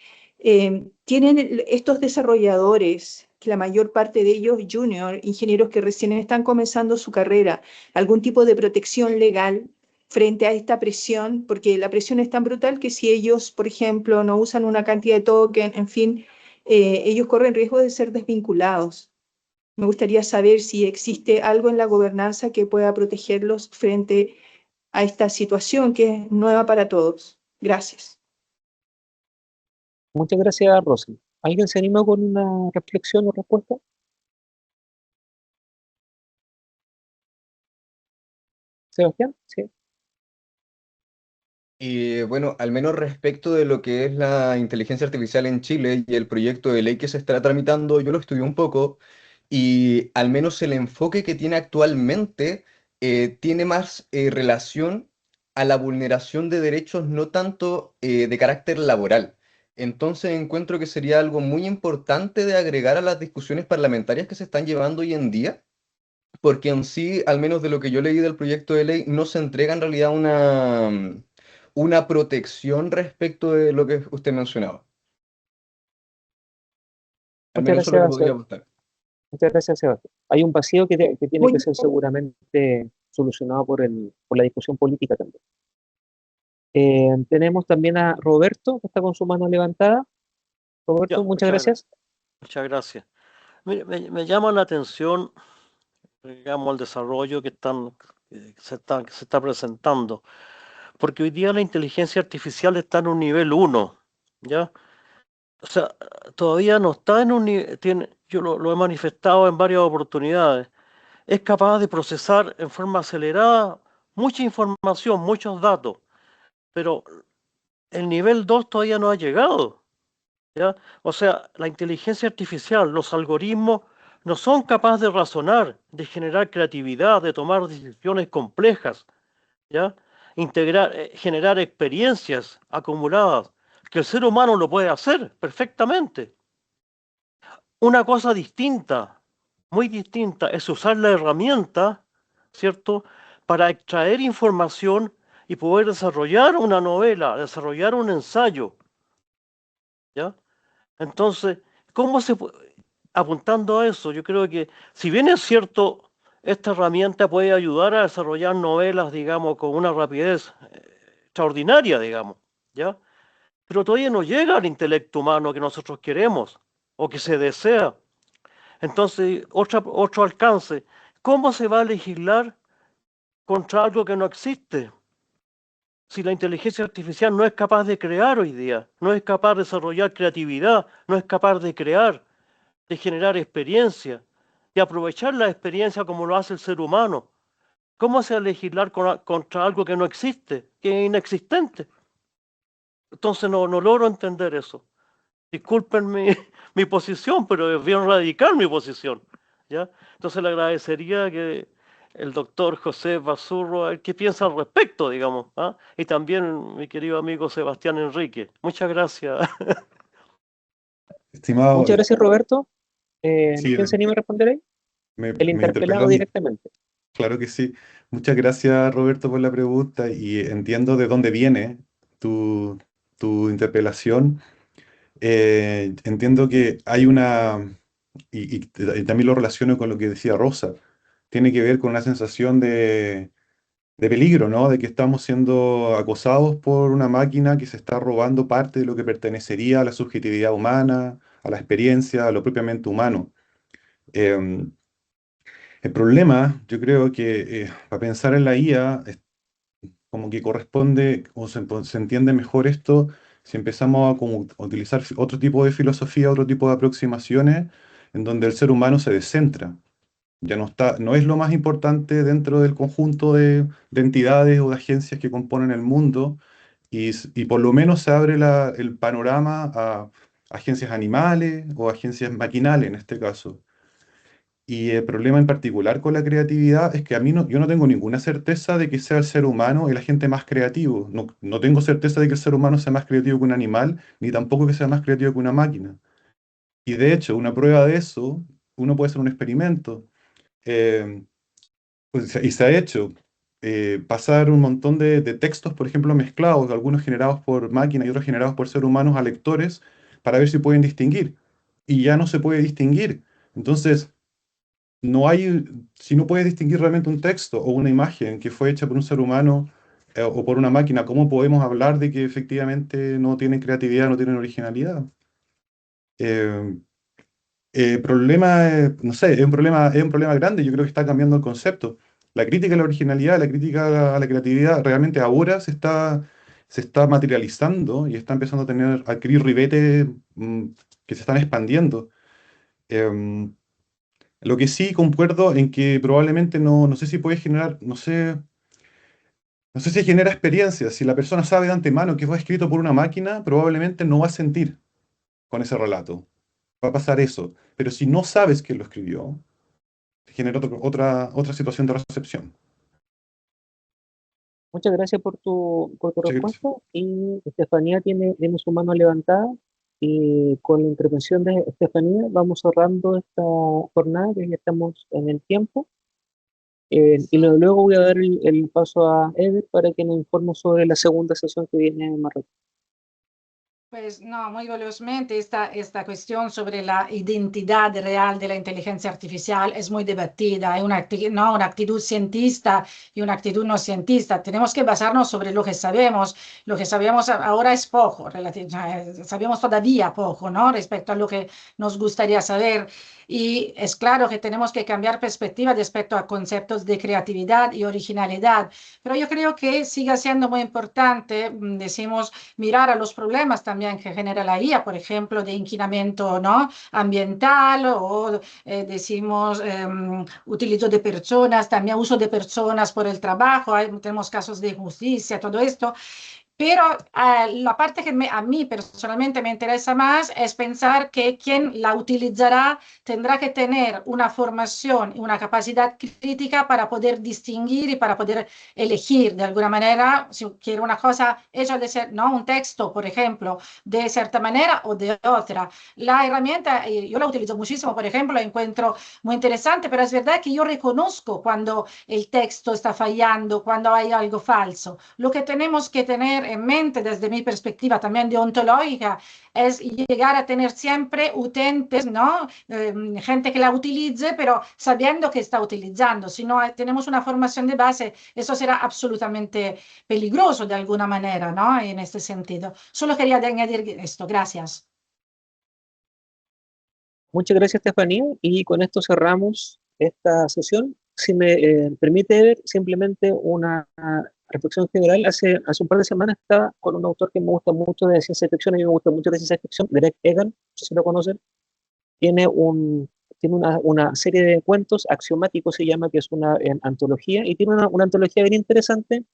tienen estos desarrolladores, que la mayor parte de ellos junior, ingenieros que recién están comenzando su carrera, algún tipo de protección legal frente a esta presión, porque la presión es tan brutal que si ellos, por ejemplo, no usan una cantidad de token, en fin, ellos corren riesgo de ser desvinculados. Me gustaría saber si existe algo en la gobernanza que pueda protegerlos frente a esta situación que es nueva para todos. Gracias. Muchas gracias, Rosa. ¿Alguien se anima con una reflexión o respuesta? Sebastián, sí. Y bueno, al menos respecto de lo que es la inteligencia artificial en Chile y el proyecto de ley que se está tramitando, yo lo estudié un poco y al menos el enfoque que tiene actualmente tiene más relación a la vulneración de derechos, no tanto de carácter laboral. Entonces encuentro que sería algo muy importante de agregar a las discusiones parlamentarias que se están llevando hoy en día porque en sí, al menos de lo que yo leí del proyecto de ley, no se entrega en realidad una protección respecto de lo que usted mencionaba. Al Muchas menos eso es lo que gracias, podría aportar. muchas gracias, Sebastián. Hay un vacío que tiene que Muy- ser seguramente solucionado por la discusión política también. Tenemos también a Roberto, que está con su mano levantada. Roberto, Ya, muchas gracias. muchas gracias. Mire, me llama la atención, digamos, el desarrollo que se está presentando, porque hoy día la inteligencia artificial está en un nivel 1, ¿ya? O sea, todavía no está en un nivel, yo lo he manifestado en varias oportunidades, es capaz de procesar en forma acelerada mucha información, muchos datos, pero el nivel 2 todavía no ha llegado, ¿ya? O sea, la inteligencia artificial, los algoritmos no son capaces de razonar, de generar creatividad, de tomar decisiones complejas, ¿ya? Generar experiencias acumuladas, que el ser humano lo puede hacer perfectamente. Una cosa distinta, muy distinta, es usar la herramienta, ¿cierto?, para extraer información y poder desarrollar una novela, desarrollar un ensayo, ¿ya? Entonces, ¿cómo se puede? Apuntando a eso, yo creo que, si bien es cierto, esta herramienta puede ayudar a desarrollar novelas, digamos, con una rapidez extraordinaria, digamos, ¿ya? Pero todavía no llega al intelecto humano que nosotros queremos o que se desea. Entonces, otro alcance, ¿cómo se va a legislar contra algo que no existe? Si la inteligencia artificial no es capaz de crear hoy día, no es capaz de desarrollar creatividad, no es capaz de crear, de generar experiencia, de aprovechar la experiencia como lo hace el ser humano. ¿Cómo se va a legislar contra algo que no existe, que es inexistente? Entonces no logro entender eso. Disculpen mi posición, pero es bien radical mi posición, ¿ya? Entonces le agradecería que el doctor José Basurro, a ver qué piensa al respecto, digamos, ¿ah? Y también mi querido amigo Sebastián Enrique. Muchas gracias. Estimado, Muchas gracias, Roberto. sí, ¿Quién se anima a responder ahí? El me interpeló interpelado a mí. directamente. Claro que sí. Muchas gracias, Roberto, por la pregunta y entiendo de dónde viene tu, tu interpelación. Entiendo que hay y también lo relaciono con lo que decía Rosa, tiene que ver con una sensación de peligro, ¿no? De que estamos siendo acosados por una máquina que se está robando parte de lo que pertenecería a la subjetividad humana, a la experiencia, a lo propiamente humano. Em, el problema, yo creo que para pensar en la IA, como que corresponde o se entiende mejor esto si empezamos a como utilizar otro tipo de filosofía, otro tipo de aproximaciones, en donde el ser humano se descentra. Ya no está, no es lo más importante dentro del conjunto de entidades o de agencias que componen el mundo, y por lo menos se abre el panorama a agencias animales o agencias maquinales en este caso. Y el problema en particular con la creatividad es que yo no tengo ninguna certeza de que sea el ser humano el agente más creativo. No tengo certeza de que el ser humano sea más creativo que un animal, ni tampoco que sea más creativo que una máquina. Y de hecho, una prueba de eso, uno puede hacer un experimento. eh, y se ha hecho pasar un montón de textos, por ejemplo, mezclados, algunos generados por máquina y otros generados por seres humanos a lectores, para ver si pueden distinguir. Y ya no se puede distinguir. Entonces, si no puedes distinguir realmente un texto o una imagen que fue hecha por un ser humano o por una máquina, ¿cómo podemos hablar de que efectivamente no tienen creatividad, no tienen originalidad? Eh, el problema, no sé, es un problema grande, yo creo que está cambiando el concepto. La crítica a la originalidad, la crítica a la creatividad, realmente ahora se está materializando y está empezando a adquirir ribetes que se están expandiendo. Em, lo que sí concuerdo en que probablemente no sé si puede generar, no sé si genera experiencia. Si la persona sabe de antemano que fue escrito por una máquina, probablemente no va a sentir con ese relato. Va a pasar eso. Pero si no sabes quién lo escribió, genera otra situación de recepción. Muchas gracias por tu Muchas gracias. respuesta. Y Estefanía tiene su mano levantada. Y con la intervención de Estefanía vamos cerrando esta jornada, que ya estamos en el tiempo. Luego voy a dar el paso a Eder para que nos informe sobre la segunda sesión que viene en Marruecos. Pues no, muy velozmente, esta cuestión sobre la identidad real de la inteligencia artificial es muy debatida. Hay una actitud cientista y una actitud no cientista. Tenemos que basarnos sobre lo que sabemos. Lo que sabemos ahora es poco, sabemos todavía poco, ¿no? Respecto a lo que nos gustaría saber. Y es claro que tenemos que cambiar perspectiva respecto a conceptos de creatividad y originalidad. Pero yo creo que sigue siendo muy importante, decimos, mirar a los problemas también que genera la IA, por ejemplo, de inquinamiento, ¿no?, ambiental, o decimos utilizo de personas, también uso de personas por el trabajo, tenemos casos de injusticia, todo esto. Pero la parte que a mí personalmente me interesa más es pensar que quien la utilizará tendrá que tener una formación y una capacidad crítica para poder distinguir y para poder elegir de alguna manera si quiere una cosa hecha de ser, ¿no?, un texto, por ejemplo, de cierta manera o de otra. La herramienta, yo la utilizo muchísimo, por ejemplo, la encuentro muy interesante, pero es verdad que yo reconozco cuando el texto está fallando, cuando hay algo falso. Lo que tenemos que tener en mente desde mi perspectiva también deontológica es llegar a tener siempre utentes, ¿no? Gente que la utilice, pero sabiendo que está utilizando. Si no tenemos una formación de base, eso será absolutamente peligroso de alguna manera, ¿no?, en este sentido. Solo quería añadir esto. Gracias. Muchas gracias, Estefanía, y con esto cerramos esta sesión. Si me permite ver simplemente una reflexión general, hace un par de semanas estaba con un autor que me gusta mucho de ciencia ficción, a mí me gusta mucho de ciencia ficción, Greg Egan, no sé si lo conocen. Tiene una serie de cuentos, Axiomáticos se llama, que es una antología, y tiene una antología bien interesante,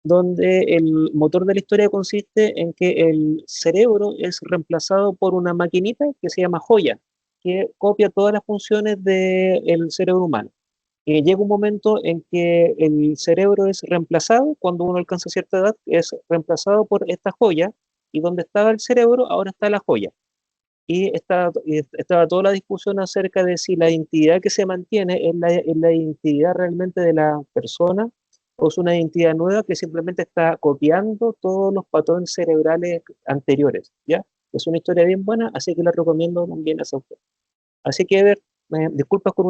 donde el motor de la historia consiste en que el cerebro es reemplazado por una maquinita que se llama Joya, que copia todas las funciones del cerebro humano. Llega un momento en que el cerebro es reemplazado, cuando uno alcanza cierta edad, es reemplazado por esta joya, y donde estaba el cerebro, ahora está la joya. Y estaba toda la discusión acerca de si la identidad que se mantiene es la identidad realmente de la persona, o es una identidad nueva que simplemente está copiando todos los patrones cerebrales anteriores, ¿ya? Es una historia bien buena, así que la recomiendo también a ese autor. Así que, a ver, disculpas con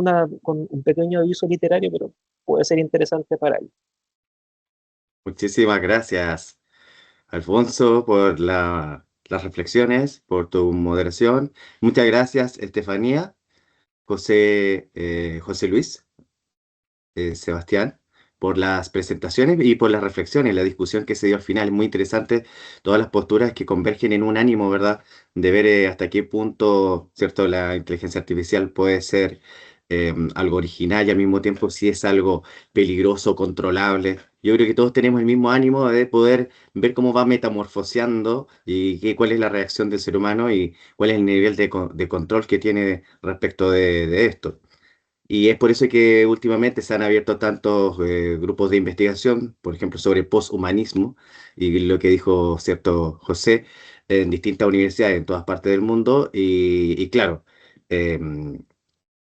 un pequeño aviso literario, pero puede ser interesante para él. Muchísimas gracias, Alfonso, por las reflexiones, por tu moderación. Muchas gracias, Estefanía, José Luis, Sebastián, por las presentaciones y por las reflexiones, la discusión que se dio al final. Es muy interesante, todas las posturas que convergen en un ánimo, ¿verdad?, de ver hasta qué punto, ¿cierto?, la inteligencia artificial puede ser algo original y al mismo tiempo si es algo peligroso, controlable. Yo creo que todos tenemos el mismo ánimo de poder ver cómo va metamorfoseando y cuál es la reacción del ser humano y cuál es el nivel de control que tiene respecto de esto. Y es por eso que últimamente se han abierto tantos grupos de investigación, por ejemplo, sobre poshumanismo, y lo que dijo, cierto, José, en distintas universidades en todas partes del mundo. Y claro,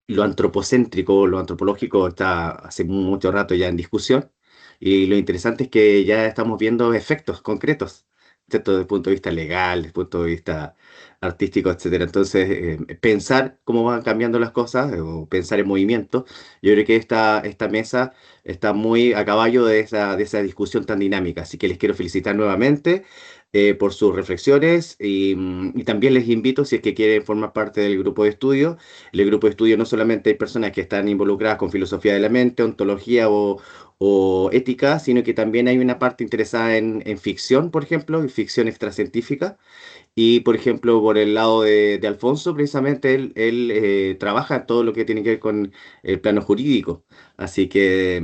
lo antropocéntrico, lo antropológico está hace mucho rato ya en discusión, y lo interesante es que ya estamos viendo efectos concretos, ¿cierto?, desde el punto de vista legal, desde el punto de vista artístico, etcétera. Entonces, pensar cómo van cambiando las cosas, o pensar en movimiento, yo creo que esta mesa está muy a caballo de esa discusión tan dinámica. Así que les quiero felicitar nuevamente por sus reflexiones, y también les invito, si es que quieren formar parte del grupo de estudio. El grupo de estudio no solamente hay personas que están involucradas con filosofía de la mente, ontología o ética, sino que también hay una parte interesada en ficción, por ejemplo, en ficción extracientífica. Y, por ejemplo, por el lado de Alfonso, precisamente él trabaja en todo lo que tiene que ver con el plano jurídico. Así que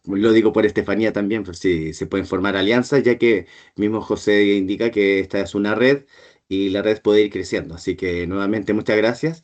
lo digo por Estefanía también, pues si se pueden formar alianzas, ya que mismo José indica que esta es una red y la red puede ir creciendo. Así que nuevamente muchas gracias.